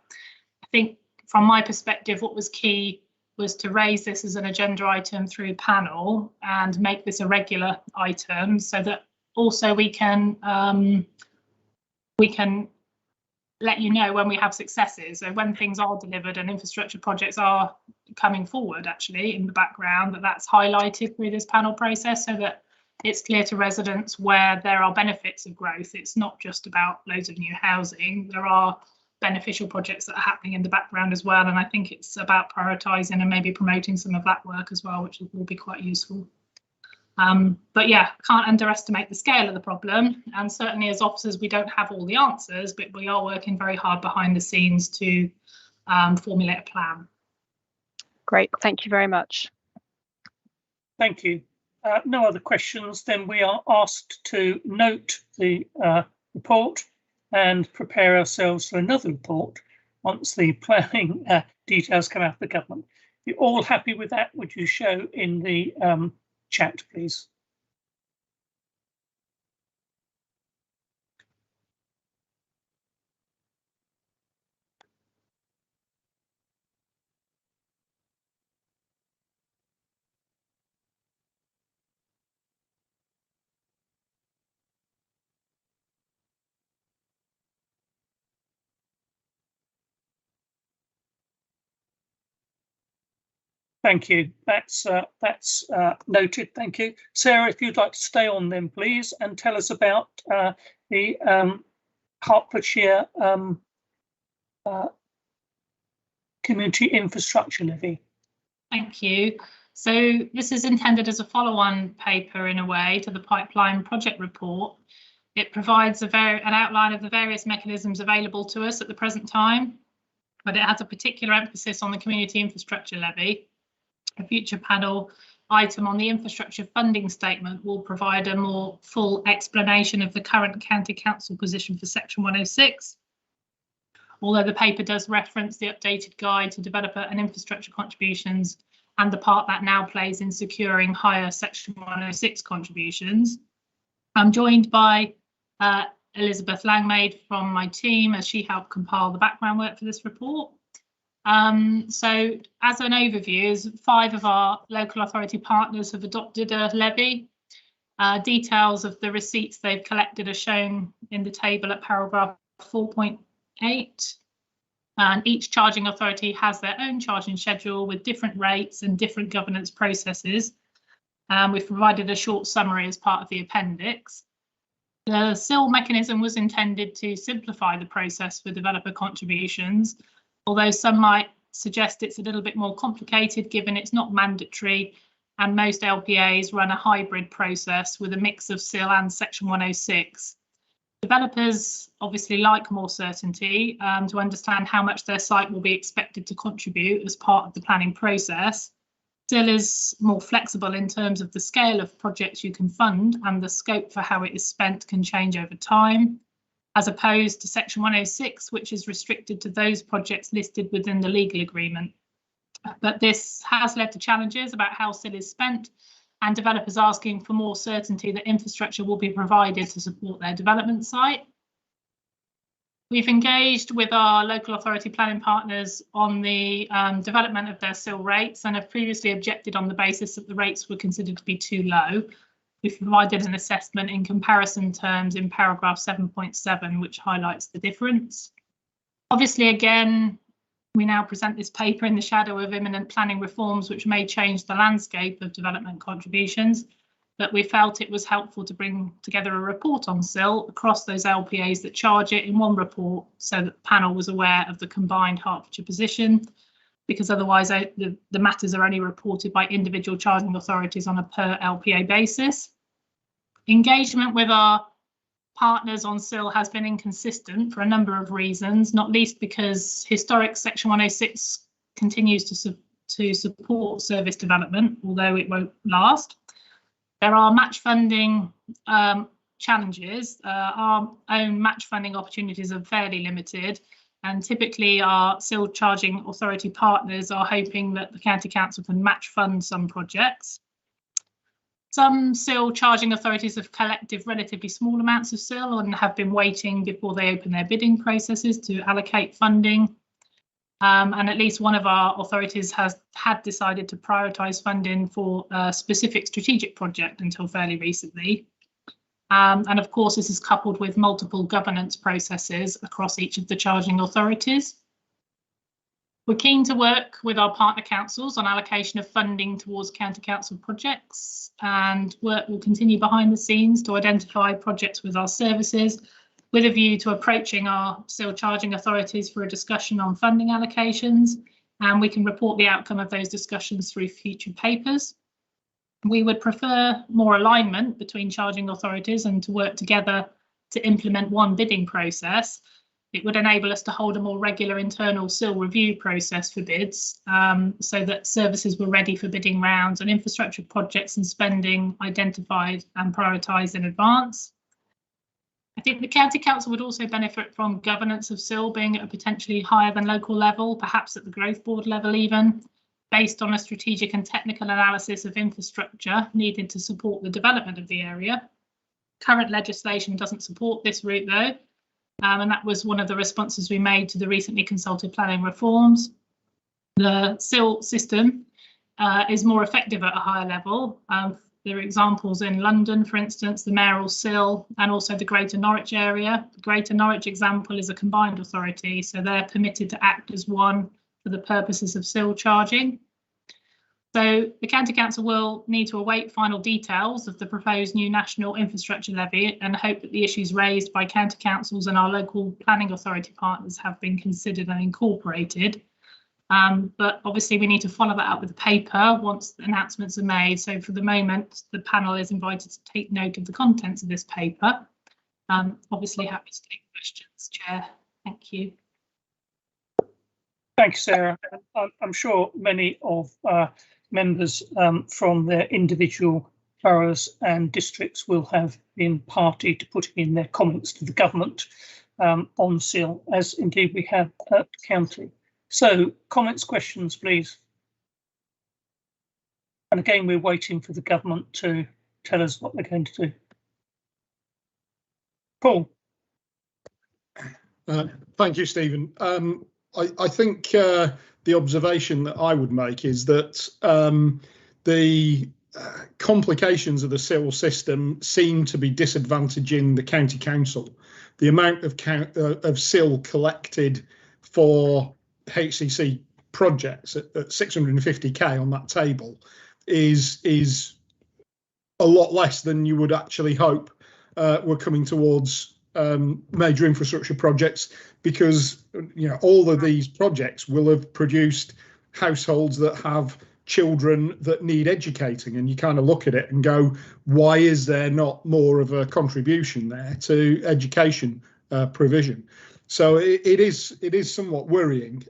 I think from my perspective, what was key was to raise this as an agenda item through panel and make this a regular item, so that also we can let you know when we have successes. So when things are delivered and infrastructure projects are coming forward, actually in the background, that's highlighted through this panel process, so that it's clear to residents where there are benefits of growth. It's not just about loads of new housing. There are beneficial projects that are happening in the background as well, and I think it's about prioritising and maybe promoting some of that work as well, which will be quite useful. But yeah, can't underestimate the scale of the problem. And certainly as officers, we don't have all the answers, but we are working very hard behind the scenes to formulate a plan. Great, thank you very much. Thank you. No other questions, then we are asked to note the report and prepare ourselves for another report once the planning details come out of the government. If you're all happy with that, would you show in the chat, please? Thank you. That's noted. Thank you. Sarah, if you'd like to stay on then, please, and tell us about the Hertfordshire Community Infrastructure Levy. Thank you. So this is intended as a follow-on paper in a way to the pipeline project report. It provides an outline of the various mechanisms available to us at the present time, but it has a particular emphasis on the Community Infrastructure Levy. A future panel item on the infrastructure funding statement will provide a more full explanation of the current County Council position for Section 106. Although the paper does reference the updated guide to developer and infrastructure contributions and the part that now plays in securing higher Section 106 contributions. I'm joined by Elizabeth Langmaid from my team as she helped compile the background work for this report. So as an overview, 5 of our local authority partners have adopted a levy. Details of the receipts they've collected are shown in the table at paragraph 4.8. And each charging authority has their own charging schedule with different rates and different governance processes. We've provided a short summary as part of the appendix. The SIL mechanism was intended to simplify the process for developer contributions, although some might suggest it's a little bit more complicated given it's not mandatory and most LPAs run a hybrid process with a mix of SIL and Section 106. Developers obviously like more certainty to understand how much their site will be expected to contribute as part of the planning process. SIL is more flexible in terms of the scale of projects you can fund, and the scope for how it is spent can change over time, as opposed to Section 106, which is restricted to those projects listed within the legal agreement. But this has led to challenges about how SIL is spent and developers asking for more certainty that infrastructure will be provided to support their development site. We've engaged with our local authority planning partners on the development of their SIL rates and have previously objected on the basis that the rates were considered to be too low. We've provided an assessment in comparison terms in paragraph 7.7, which highlights the difference. Obviously, again, we now present this paper in the shadow of imminent planning reforms, which may change the landscape of development contributions, but we felt it was helpful to bring together a report on SIL across those LPAs that charge it in one report so that the panel was aware of the combined Hertfordshire position, because otherwise the matters are only reported by individual charging authorities on a per LPA basis. Engagement with our partners on SIL has been inconsistent for a number of reasons, not least because historic Section 106 continues to support service development, although it won't last. There are match funding challenges. Our own match funding opportunities are fairly limited, and typically our SIL charging authority partners are hoping that the County Council can match fund some projects. Some SIL charging authorities have collected relatively small amounts of SIL and have been waiting before they open their bidding processes to allocate funding. And at least one of our authorities had decided to prioritise funding for a specific strategic project until fairly recently. And of course, this is coupled with multiple governance processes across each of the charging authorities. We're keen to work with our partner councils on allocation of funding towards county council projects, and work will continue behind the scenes to identify projects with our services, with a view to approaching our SIL charging authorities for a discussion on funding allocations, and we can report the outcome of those discussions through future papers. We would prefer more alignment between charging authorities and to work together to implement one bidding process. It would enable us to hold a more regular internal SIL review process for bids, so that services were ready for bidding rounds and infrastructure projects and spending identified and prioritised in advance. I think the County Council would also benefit from governance of SIL being at a potentially higher than local level, perhaps at the Growth Board level even, based on a strategic and technical analysis of infrastructure needed to support the development of the area. Current legislation doesn't support this route though, and that was one of the responses we made to the recently consulted planning reforms. The SIL system is more effective at a higher level. There are examples in London, for instance, the mayoral SIL and also the Greater Norwich area. The Greater Norwich example is a combined authority, so they're permitted to act as one for the purposes of SIL charging. So the County Council will need to await final details of the proposed new national infrastructure levy and hope that the issues raised by county councils and our local planning authority partners have been considered and incorporated. But obviously we need to follow that up with a paper once the announcements are made. So for the moment, the panel is invited to take note of the contents of this paper. Obviously happy to take questions, Chair. Thank you. Thanks, Sarah. I'm sure many of members from their individual boroughs and districts will have been party to putting in their comments to the government on SIL, as indeed we have at the county. So, comments, questions, please. And again, we're waiting for the government to tell us what they're going to do. Paul. Thank you, Stephen. I think the observation that I would make is that the complications of the SIL system seem to be disadvantaging the county council. The amount of SIL collected for HCC projects at 650k on that table is a lot less than you would actually hope were coming towards major infrastructure projects, because all of these projects will have produced households that have children that need educating, and you kind of look at it and go, why is there not more of a contribution there to education provision? So it is somewhat worrying.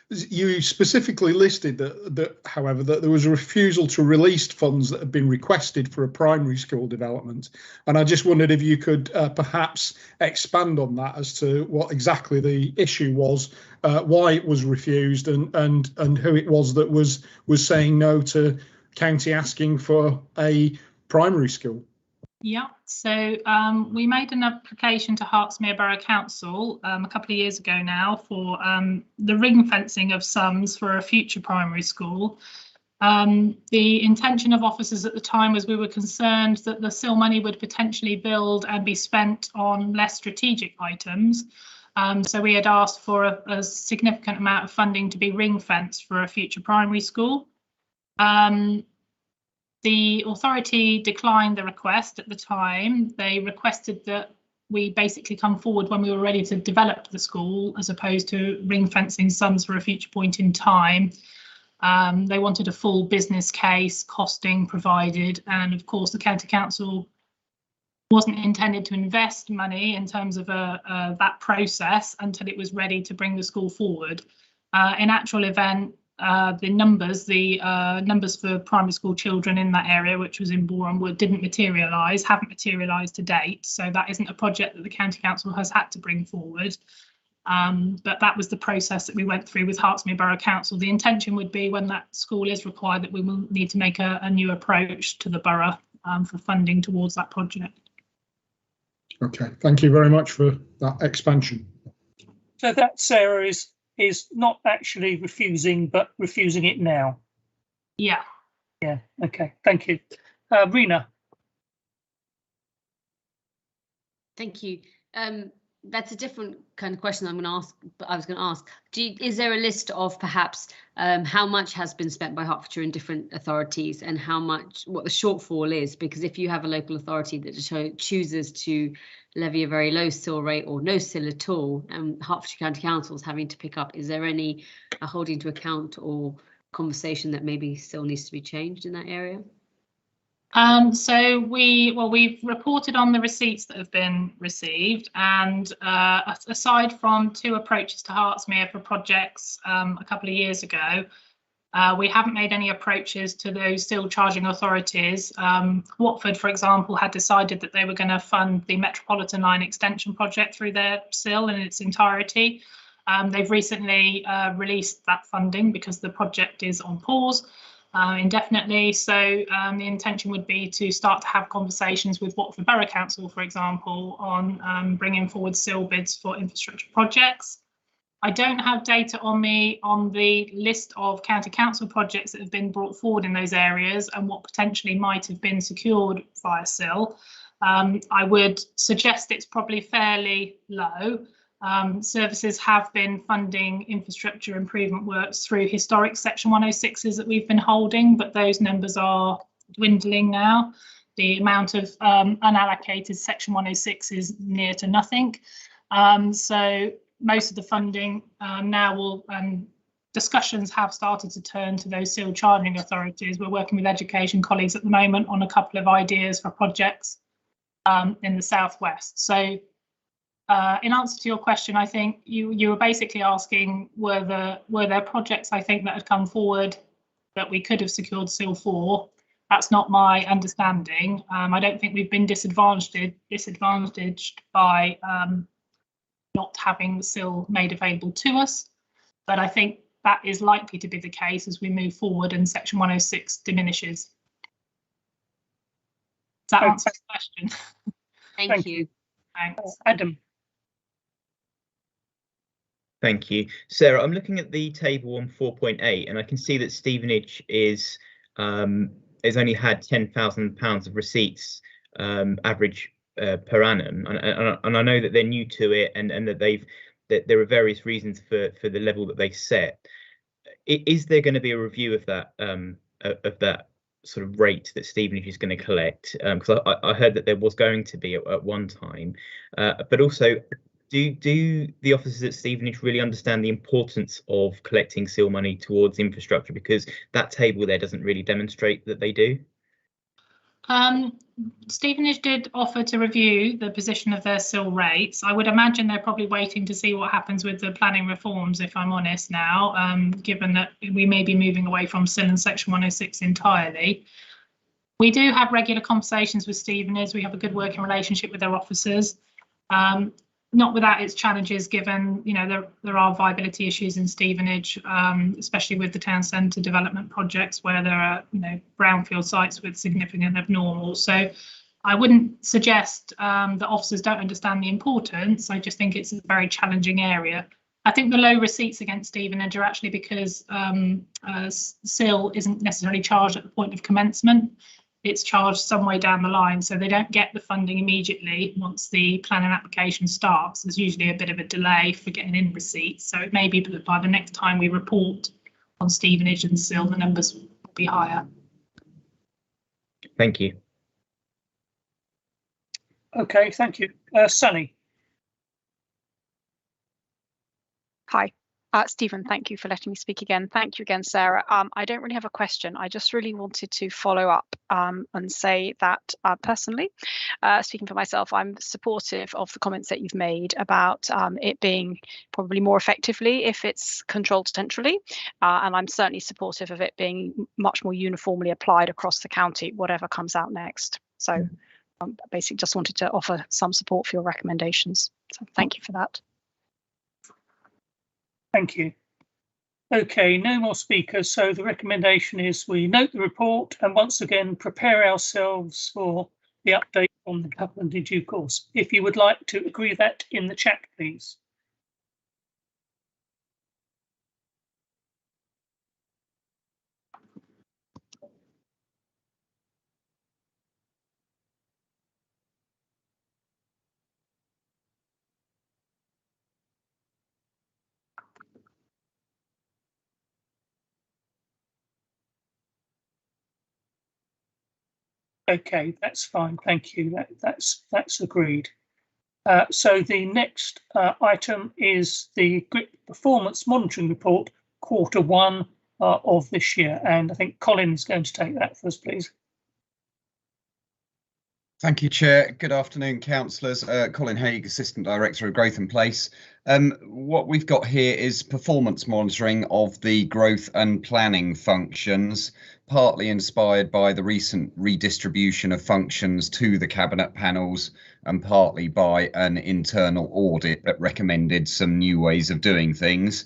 You specifically listed that, however, that there was a refusal to release funds that had been requested for a primary school development, and I just wondered if you could perhaps expand on that as to what exactly the issue was, why it was refused, and who it was that was saying no to county asking for a primary school. Yeah, so we made an application to Hertsmere Borough Council a couple of years ago now for the ring fencing of sums for a future primary school. The intention of officers at the time was we were concerned that the SIL money would potentially build and be spent on less strategic items. So we had asked for a significant amount of funding to be ring fenced for a future primary school. The authority declined the request at the time. They requested that we basically come forward when we were ready to develop the school, as opposed to ring fencing sums for a future point in time. They wanted a full business case, costing provided, and of course the county council wasn't intended to invest money in terms of that process until it was ready to bring the school forward. In actual event, the numbers for primary school children in that area, which was in Boreham Wood, haven't materialised to date. So that isn't a project that the county council has had to bring forward. But that was the process that we went through with Hertsmere Borough Council. The intention would be, when that school is required, that we will need to make a new approach to the borough for funding towards that project. Okay, thank you very much for that expansion. So that, Sarah, is not actually refusing, but refusing it now. Yeah. Yeah. Okay. Thank you, Rena. Thank you. That's a different kind of question I'm going to ask. But I was going to ask: is there a list of perhaps how much has been spent by Hertfordshire in different authorities, and what the shortfall is? Because if you have a local authority that chooses to levy a very low SIL rate or no SIL at all, and Hertfordshire County Council is having to pick up, is there any holding to account or conversation that maybe still needs to be changed in that area? So we've reported on the receipts that have been received, and aside from 2 approaches to Hertsmere for projects a couple of years ago, we haven't made any approaches to those still charging authorities. Watford, for example, had decided that they were going to fund the Metropolitan Line extension project through their SIL in its entirety. They've recently released that funding because the project is on pause indefinitely. So the intention would be to start to have conversations with Watford Borough Council, for example, on bringing forward SIL bids for infrastructure projects. I don't have data on me on the list of county council projects that have been brought forward in those areas and what potentially might have been secured via SIL. I would suggest it's probably fairly low. Services have been funding infrastructure improvement works through historic Section 106s that we've been holding, but those numbers are dwindling now. The amount of unallocated Section 106 is near to nothing. So most of the funding now will, discussions have started to turn to those SIL charging authorities. We're working with education colleagues at the moment on a couple of ideas for projects in the southwest. So in answer to your question, I think you were basically asking were there projects I think that had come forward that we could have secured SIL for. That's not my understanding. I don't think we've been disadvantaged by not having the SIL made available to us, but I think that is likely to be the case as we move forward and Section 106 diminishes. Does that answer the question? Thank you. Thanks. Adam. Thank you. Sarah, I'm looking at the table on 4.8 and I can see that Stevenage has only had £10,000 of receipts average per annum, and I know that they're new to it and that there are various reasons for the level that they set. Is there going to be a review of that sort of rate that Stevenage is going to collect? Because I heard that there was going to be at one time, but also do the officers at Stevenage really understand the importance of collecting SIL money towards infrastructure? Because that table there doesn't really demonstrate that they do. Stevenage did offer to review the position of their SIL rates. I would imagine they're probably waiting to see what happens with the planning reforms, if I'm honest now, given that we may be moving away from SIL and Section 106 entirely. We do have regular conversations with Stevenage. We have a good working relationship with their officers. Not without its challenges, given there are viability issues in Stevenage, especially with the town centre development projects where there are brownfield sites with significant abnormal. So I wouldn't suggest that officers don't understand the importance. I just think it's a very challenging area. I think the low receipts against Stevenage are actually because SIL isn't necessarily charged at the point of commencement. It's charged some way down the line, so they don't get the funding immediately once the planning application starts. There's usually a bit of a delay for getting in receipts, so it may be that by the next time we report on Stevenage and SIL, the numbers will be higher. Thank you. Okay, thank you. Sunny. Hi. Stephen, thank you for letting me speak again. Thank you again, Sarah. I don't really have a question. I just really wanted to follow up and say that personally, speaking for myself, I'm supportive of the comments that you've made about it being probably more effectively if it's controlled centrally. And I'm certainly supportive of it being much more uniformly applied across the county, whatever comes out next. So basically just wanted to offer some support for your recommendations. So thank you for that. Thank you. Okay, no more speakers. So the recommendation is we note the report and once again prepare ourselves for the update on the government in due course. If you would like to agree that in the chat, please. Okay, that's fine. Thank you. That's agreed. So the next item is the GRIP Performance Monitoring Report, Quarter 1, of this year. And I think Colin is going to take that for us, please. Thank you, Chair. Good afternoon, councillors. Colin Haig, Assistant Director of Growth and Place. What we've got here is performance monitoring of the growth and planning functions, partly inspired by the recent redistribution of functions to the Cabinet panels and partly by an internal audit that recommended some new ways of doing things.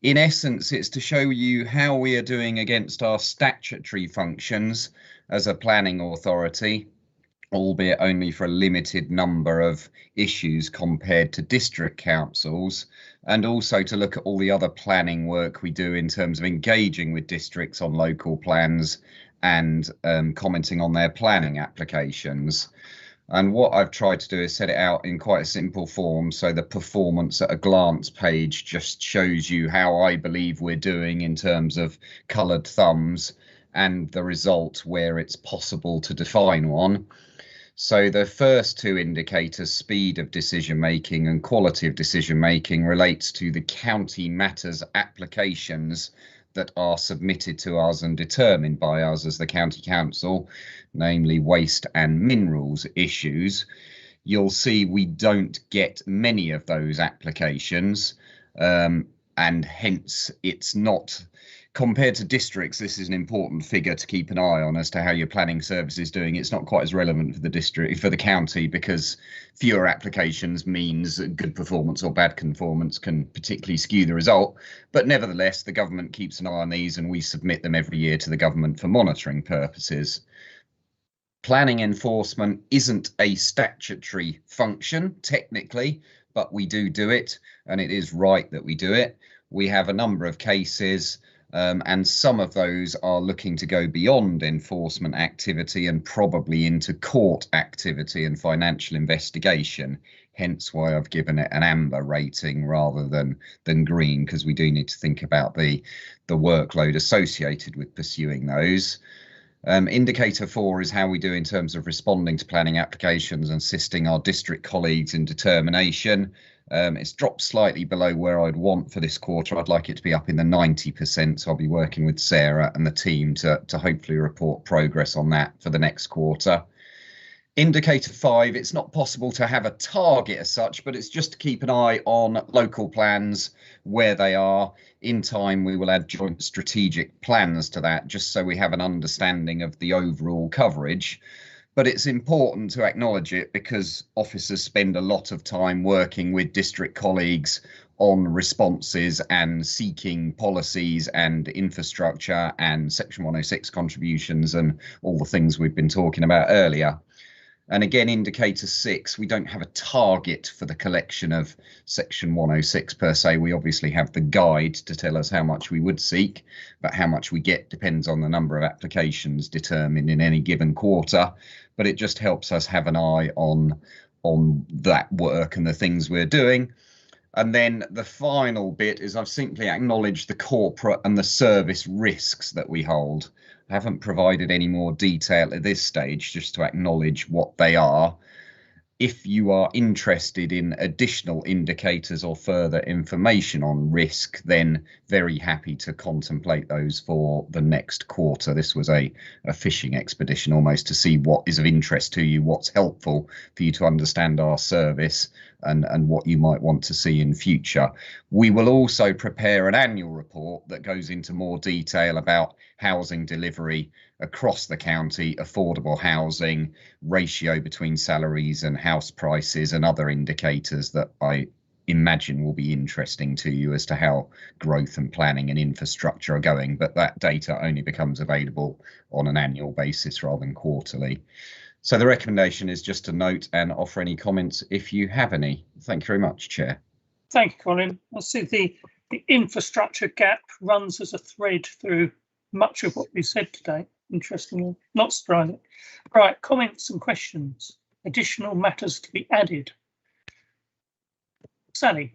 In essence, it's to show you how we are doing against our statutory functions as a planning authority, albeit only for a limited number of issues compared to district councils, and also to look at all the other planning work we do in terms of engaging with districts on local plans and commenting on their planning applications. And what I've tried to do is set it out in quite a simple form, so the performance at a glance page just shows you how I believe we're doing in terms of coloured thumbs and the result where it's possible to define one. So the first two indicators, speed of decision making and quality of decision making, relates to the county matters applications that are submitted to us and determined by us as the county council, namely waste and minerals issues. You'll see we don't get many of those applications, and hence it's not, compared to districts, this is an important figure to keep an eye on as to how your planning service is doing. It's not quite as relevant for the district, for the county, because fewer applications means good performance or bad performance can particularly skew the result. But nevertheless, the government keeps an eye on these and we submit them every year to the government for monitoring purposes. Planning enforcement isn't a statutory function technically, but we do it, and it is right that we do it. We have a number of cases, and some of those are looking to go beyond enforcement activity and probably into court activity and financial investigation, hence why I've given it an amber rating rather than green, because we do need to think about the workload associated with pursuing those. Indicator 4 is how we do in terms of responding to planning applications and assisting our district colleagues in determination. It's dropped slightly below where I'd want for this quarter. I'd like it to be up in the 90%, so I'll be working with Sarah and the team to hopefully report progress on that for the next quarter. Indicator 5, it's not possible to have a target as such, but it's just to keep an eye on local plans, where they are. In time, we will add joint strategic plans to that, just so we have an understanding of the overall coverage. But it's important to acknowledge it because officers spend a lot of time working with district colleagues on responses and seeking policies and infrastructure and Section 106 contributions and all the things we've been talking about earlier. And again, indicator 6, we don't have a target for the collection of Section 106 per se. We obviously have the guide to tell us how much we would seek, but how much we get depends on the number of applications determined in any given quarter. But it just helps us have an eye on that work and the things we're doing. And then the final bit is I've simply acknowledged the corporate and the service risks that we hold. I haven't provided any more detail at this stage, just to acknowledge what they are. If you are interested in additional indicators or further information on risk, then very happy to contemplate those for the next quarter. This was a fishing expedition almost to see what is of interest to you, what's helpful for you to understand our service and what you might want to see in future. We will also prepare an annual report that goes into more detail about housing delivery across the county, affordable housing, ratio between salaries and house prices, and other indicators that I imagine will be interesting to you as to how growth and planning and infrastructure are going. But that data only becomes available on an annual basis rather than quarterly. So the recommendation is just to note and offer any comments if you have any. Thank you very much, Chair. Thank you, Colin. I see the infrastructure gap runs as a thread through much of what we said today. Interestingly, not surprising. Right, comments and questions. Additional matters to be added. Sally.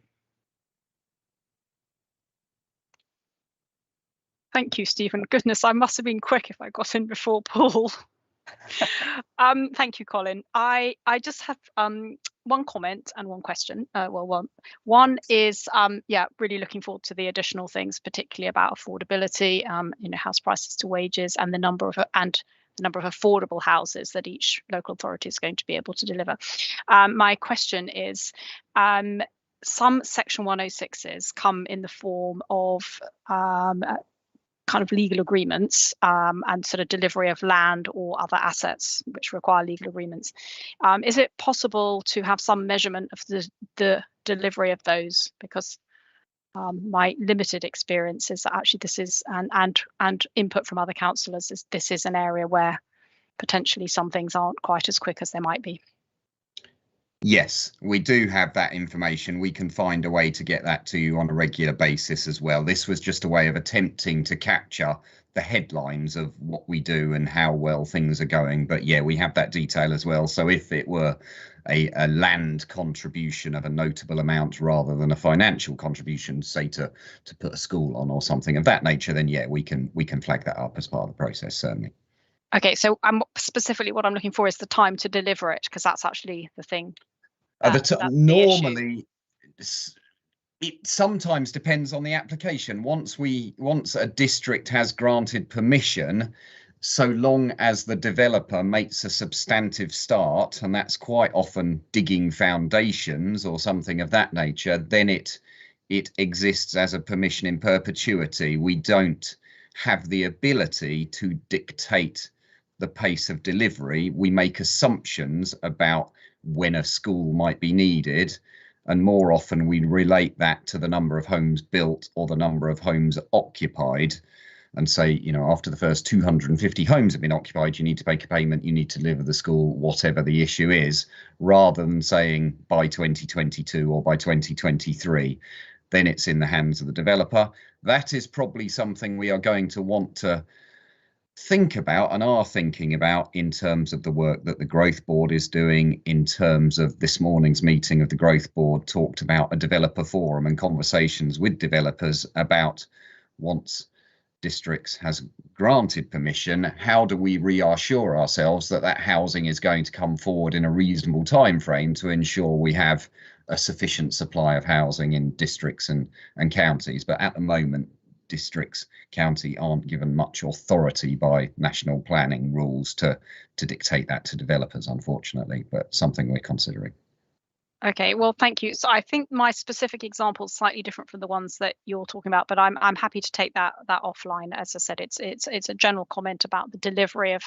Thank you, Stephen. Goodness, I must have been quick if I got in before Paul. Thank you, Colin. I just have one comment and one question. One is really looking forward to the additional things, particularly about affordability, house prices to wages, and the number of affordable houses that each local authority is going to be able to deliver. My question is, some Section 106s come in the form of kind of legal agreements and sort of delivery of land or other assets which require legal agreements. Is it possible to have some measurement of the delivery of those? Because my limited experience is that actually this is, and input from other councillors, this is an area where potentially some things aren't quite as quick as they might be. Yes, we do have that information. We can find a way to get that to you on a regular basis as well. This was just a way of attempting to capture the headlines of what we do and how well things are going. But yeah, we have that detail as well. So if it were a land contribution of a notable amount rather than a financial contribution, say to put a school on or something of that nature, then yeah, we can flag that up as part of the process, certainly. Okay, so specifically what I'm looking for is the time to deliver it, because that's actually the thing. Normally, it sometimes depends on the application. Once a district has granted permission, so long as the developer makes a substantive start, and that's quite often digging foundations or something of that nature, then it exists as a permission in perpetuity. We don't have the ability to dictate the pace of delivery. We make assumptions about when a school might be needed, and more often we relate that to the number of homes built or the number of homes occupied, and say, after the first 250 homes have been occupied, you need to make a payment, you need to deliver the school, whatever the issue is, rather than saying by 2022 or by 2023. Then it's in the hands of the developer. That is probably something we are going to want to think about and are thinking about in terms of the work that the Growth Board is doing. In terms of this morning's meeting of the Growth Board talked about a developer forum and conversations with developers about, once districts has granted permission, how do we reassure ourselves that that housing is going to come forward in a reasonable time frame to ensure we have a sufficient supply of housing in districts and counties. But at the moment, districts, county aren't given much authority by national planning rules to dictate that to developers, unfortunately, but something we're considering. Okay, well, thank you. So I think my specific example is slightly different from the ones that you're talking about, but I'm happy to take that offline. As I said, it's a general comment about the delivery of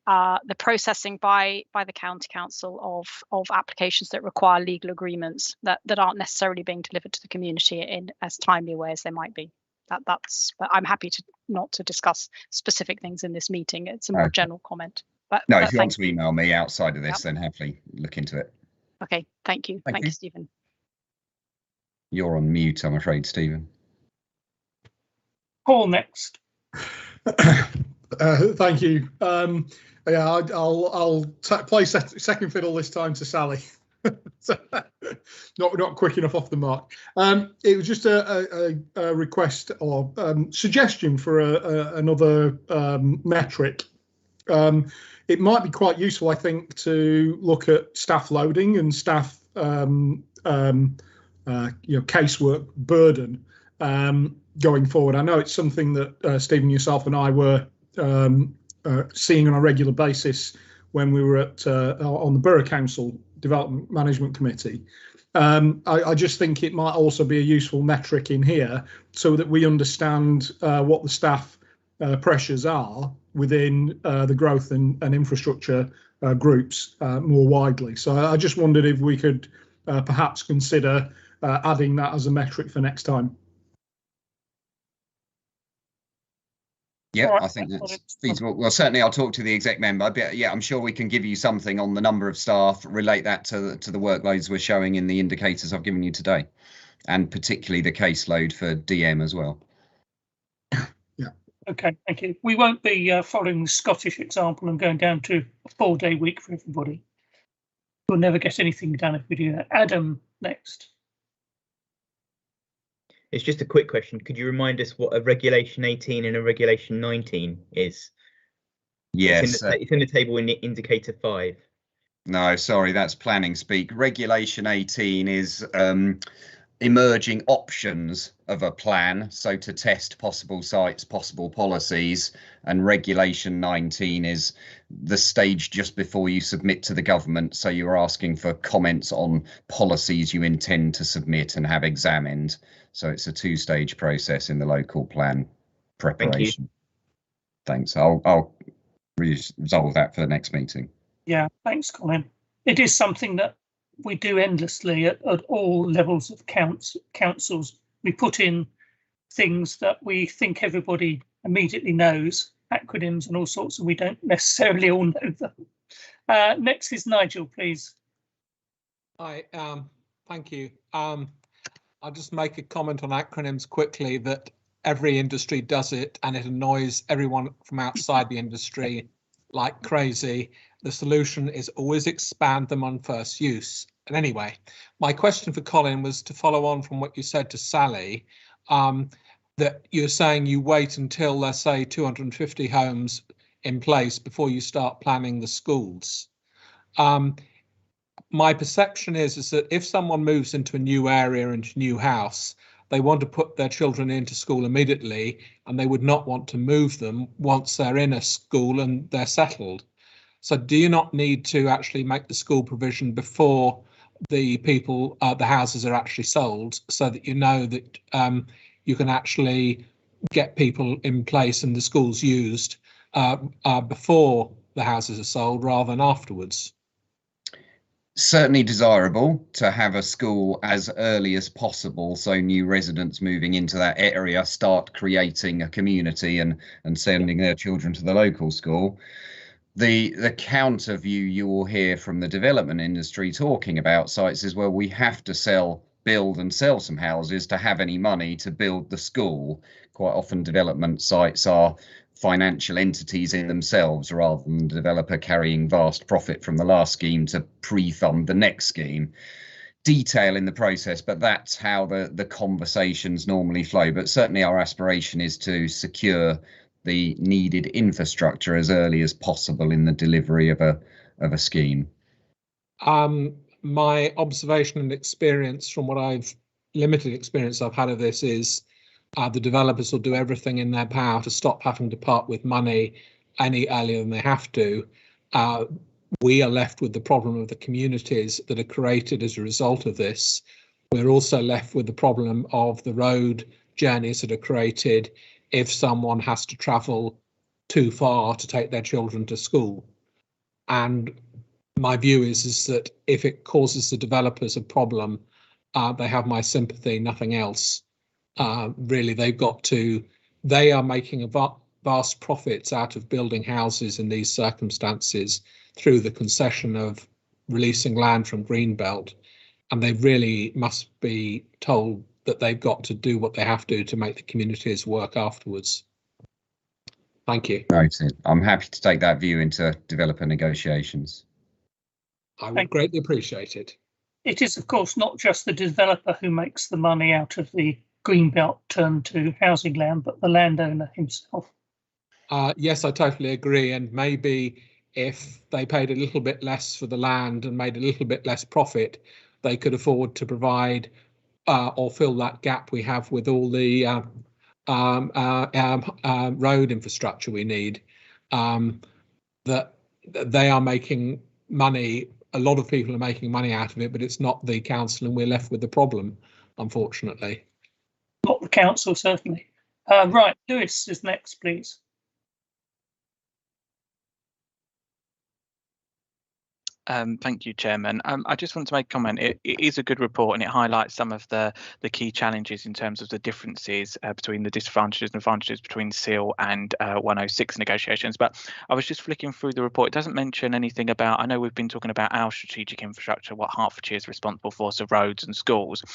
the processing by the county council of applications that require legal agreements that aren't necessarily being delivered to the community in as timely a way as they might be. But I'm happy to not to discuss specific things in this meeting. It's a more general comment. But if you want to email me outside of this, then happily look into it. Okay, thank you. Thank you, Stephen. You're on mute, I'm afraid, Stephen. Paul next. Thank you. I'll play second fiddle this time to Sally. So, not quick enough off the mark. It was just a request or suggestion for another metric. It might be quite useful, I think, to look at staff loading and staff casework burden going forward. I know it's something that Stephen, yourself and I were seeing on a regular basis when we were on the Borough Council Development Management Committee. I just think it might also be a useful metric in here so that we understand what the staff pressures are within the growth and infrastructure groups more widely. So I just wondered if we could perhaps consider adding that as a metric for next time. Yeah, I think that's feasible. Well, certainly I'll talk to the exec member, but yeah, I'm sure we can give you something on the number of staff, relate that to the workloads we're showing in the indicators I've given you today, and particularly the caseload for DM as well. Yeah. Okay, thank you. We won't be following the Scottish example and going down to a 4-day week for everybody. We'll never get anything done if we do that. Adam next. It's just a quick question. Could you remind us what a Regulation 18 and a Regulation 19 is? Yes. It's in the table in Indicator 5. No, sorry, that's planning speak. Regulation 18 is emerging options of a plan, so to test possible sites, possible policies, and Regulation 19 is the stage just before you submit to the government, so you're asking for comments on policies you intend to submit and have examined. So it's a two-stage process in the local plan preparation. Thanks. I'll resolve that for the next meeting. Yeah, thanks, Colin. It is something that we do endlessly at all levels of councils. We put in things that we think everybody immediately knows, acronyms and all sorts, and we don't necessarily all know them. Next is Nigel, please. Hi, thank you. I'll just make a comment on acronyms quickly, that every industry does it and it annoys everyone from outside the industry like crazy. The solution is always expand them on first use. And anyway, my question for Colin was to follow on from what you said to Sally, that you're saying you wait until, let's say, 250 homes in place before you start planning the schools. My perception is that if someone moves into a new area and a new house, they want to put their children into school immediately, and they would not want to move them once they're in a school and they're settled. So do you not need to actually make the school provision before the people, the houses are actually sold, so that you know that you can actually get people in place and the schools used before the houses are sold rather than afterwards? Certainly desirable to have a school as early as possible, so new residents moving into that area start creating a community and sending their children to the local school. The counter view you will hear from the development industry talking about sites is, well, we have to build and sell some houses to have any money to build the school. Quite often development sites are financial entities in themselves, rather than the developer carrying vast profit from the last scheme to pre-fund the next scheme. Detail in the process, but that's how the conversations normally flow. But certainly our aspiration is to secure the needed infrastructure as early as possible in the delivery of a scheme. My observation and experience from limited experience I've had of this is the developers will do everything in their power to stop having to part with money any earlier than they have to. We are left with the problem of the communities that are created as a result of this. We're also left with the problem of the road journeys that are created if someone has to travel too far to take their children to school. And my view is that if it causes the developers a problem, they have my sympathy, nothing else. Really, they are making vast profits out of building houses in these circumstances through the concession of releasing land from Greenbelt, and they really must be told that they've got to do what they have to make the communities work afterwards. Thank you. Right. I'm happy to take that view into developer negotiations. I would greatly appreciate it. It is, of course, not just the developer who makes the money out of the Greenbelt turned to housing land, but the landowner himself. Yes, I totally agree. And maybe if they paid a little bit less for the land and made a little bit less profit, they could afford to provide or fill that gap we have with all the road infrastructure we need. That they are making money. A lot of people are making money out of it, but it's not the council, and we're left with the problem, unfortunately. Not the council, certainly. Right, Lewis is next, please. Thank you, Chairman. I just want to make a comment. It is a good report, and it highlights some of the key challenges in terms of the differences between the disadvantages and advantages between SEAL and 106 negotiations. But I was just flicking through the report. It doesn't mention anything about, I know we've been talking about our strategic infrastructure, what Hertfordshire is responsible for, so roads and schools,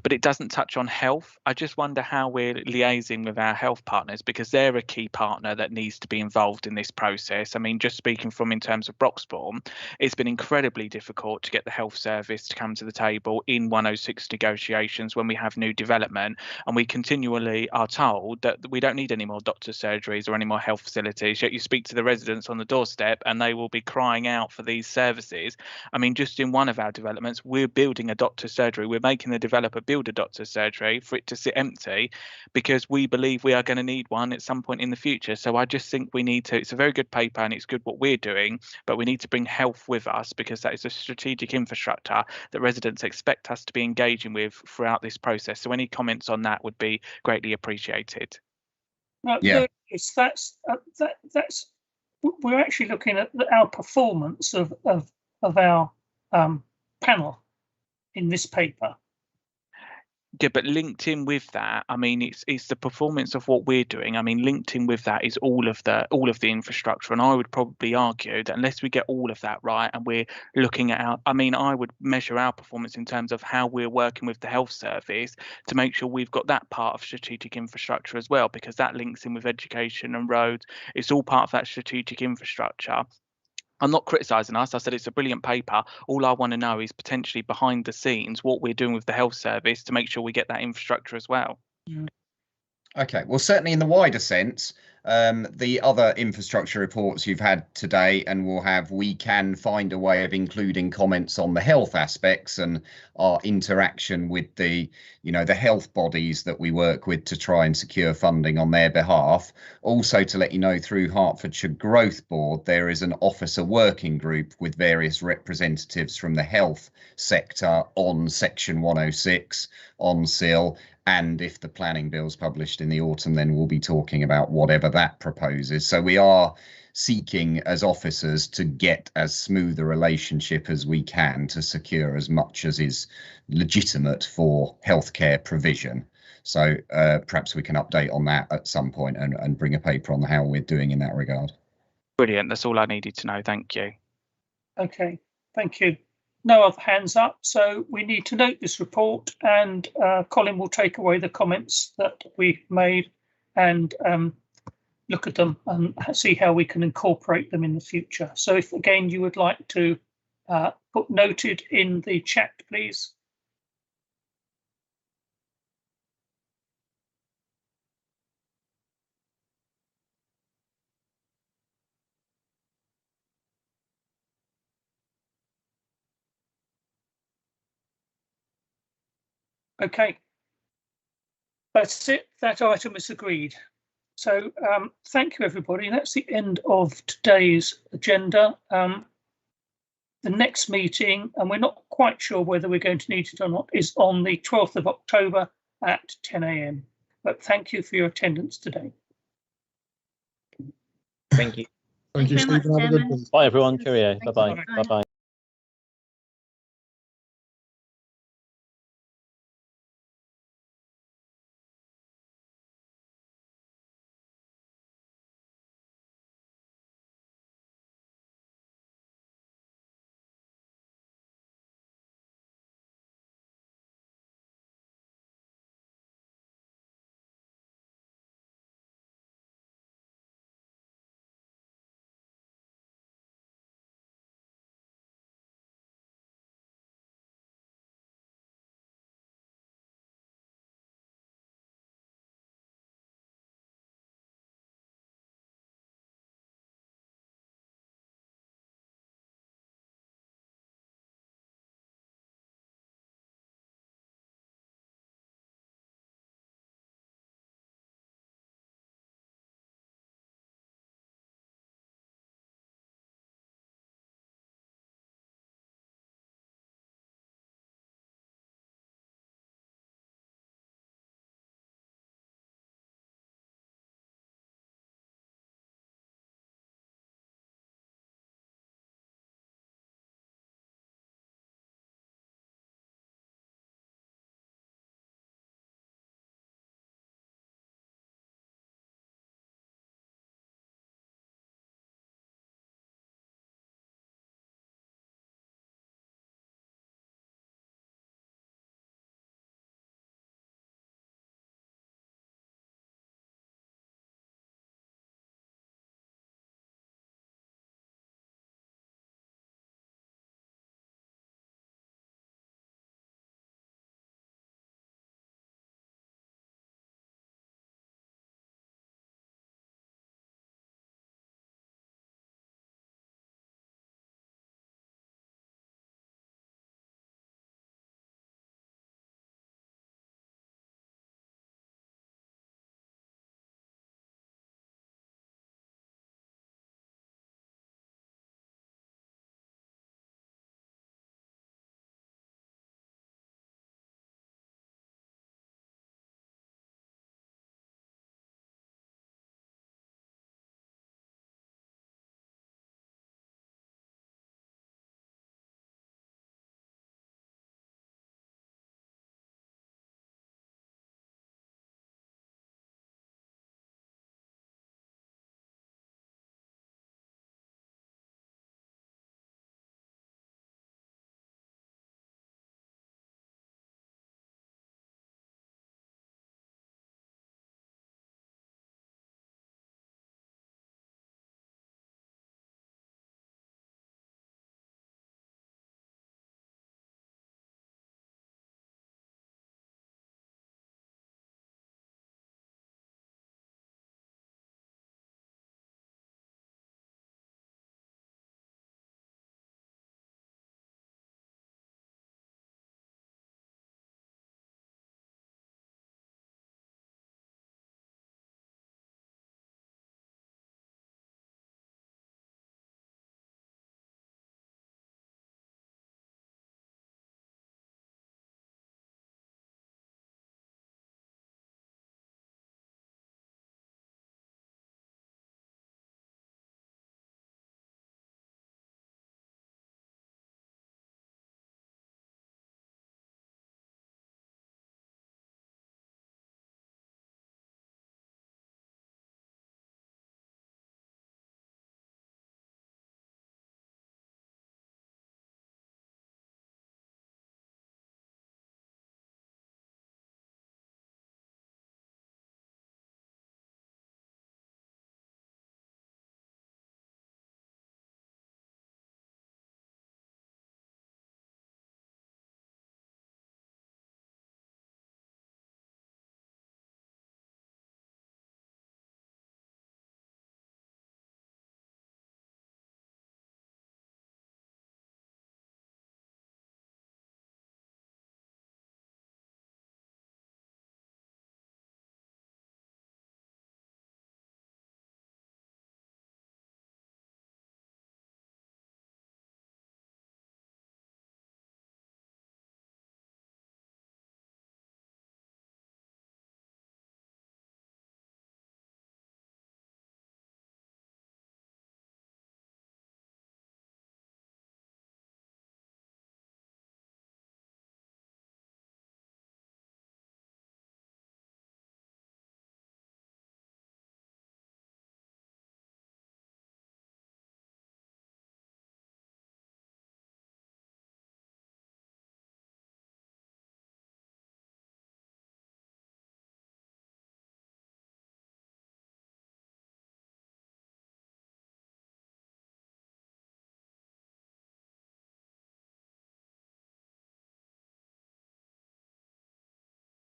but it doesn't touch on health. I just wonder how we're liaising with our health partners, because they're a key partner that needs to be involved in this process. I mean, just speaking from in terms of Broxbourne, it's been incredibly difficult to get the health service to come to the table in 106 negotiations when we have new development, and we continually are told that we don't need any more doctors' surgeries or any more health facilities, yet you speak to the residents on the doorstep and they will be crying out for these services. I mean, just in one of our developments, we're building a doctor's surgery. We're making the developer build a doctor's surgery for it to sit empty because we believe we are going to need one at some point in the future. So I just think we need to, it's a very good paper and it's good what we're doing, but we need to bring health with us because that is a strategic infrastructure that residents expect us to be engaging with throughout this process. So any comments on that would be greatly appreciated. No, Yeah. that's we're actually looking at our performance of our panel in this paper. Yeah, but linked in with that, I mean, it's the performance of what we're doing. I mean, linked in with that is all of the infrastructure, and I would probably argue that unless we get all of that right, and we're looking at our, I mean, I would measure our performance in terms of how we're working with the health service to make sure we've got that part of strategic infrastructure as well, because that links in with education and roads. It's all part of that strategic infrastructure. I'm not criticising us. I said it's a brilliant paper. All I want to know is potentially behind the scenes what we're doing with the health service to make sure we get that infrastructure as well. Okay, well, certainly in the wider sense, the other infrastructure reports you've had today and we'll have, we can find a way of including comments on the health aspects and our interaction with the, the health bodies that we work with to try and secure funding on their behalf. Also to let you know, through Hertfordshire Growth Board, there is an officer working group with various representatives from the health sector on Section 106, on SIL. And if the planning bill's published in the autumn, then we'll be talking about whatever that proposes. So we are seeking as officers to get as smooth a relationship as we can to secure as much as is legitimate for healthcare provision. So perhaps we can update on that at some point and bring a paper on how we're doing in that regard. Brilliant. That's all I needed to know. Thank you. Okay, thank you. No other hands up, so we need to note this report, and Colin will take away the comments that we've made and look at them and see how we can incorporate them in the future. So if again you would like to put noted in the chat, please. Okay, that's it. That item is agreed. So thank you, everybody. That's the end of today's agenda. The next meeting, and we're not quite sure whether we're going to need it or not, is on the 12th of October at 10 a.m. But thank you for your attendance today. Thank you. Thank you, very much, Stephen. Have a good Chairman. one. Bye everyone. Cheerio. Thank you. Bye bye. Bye bye.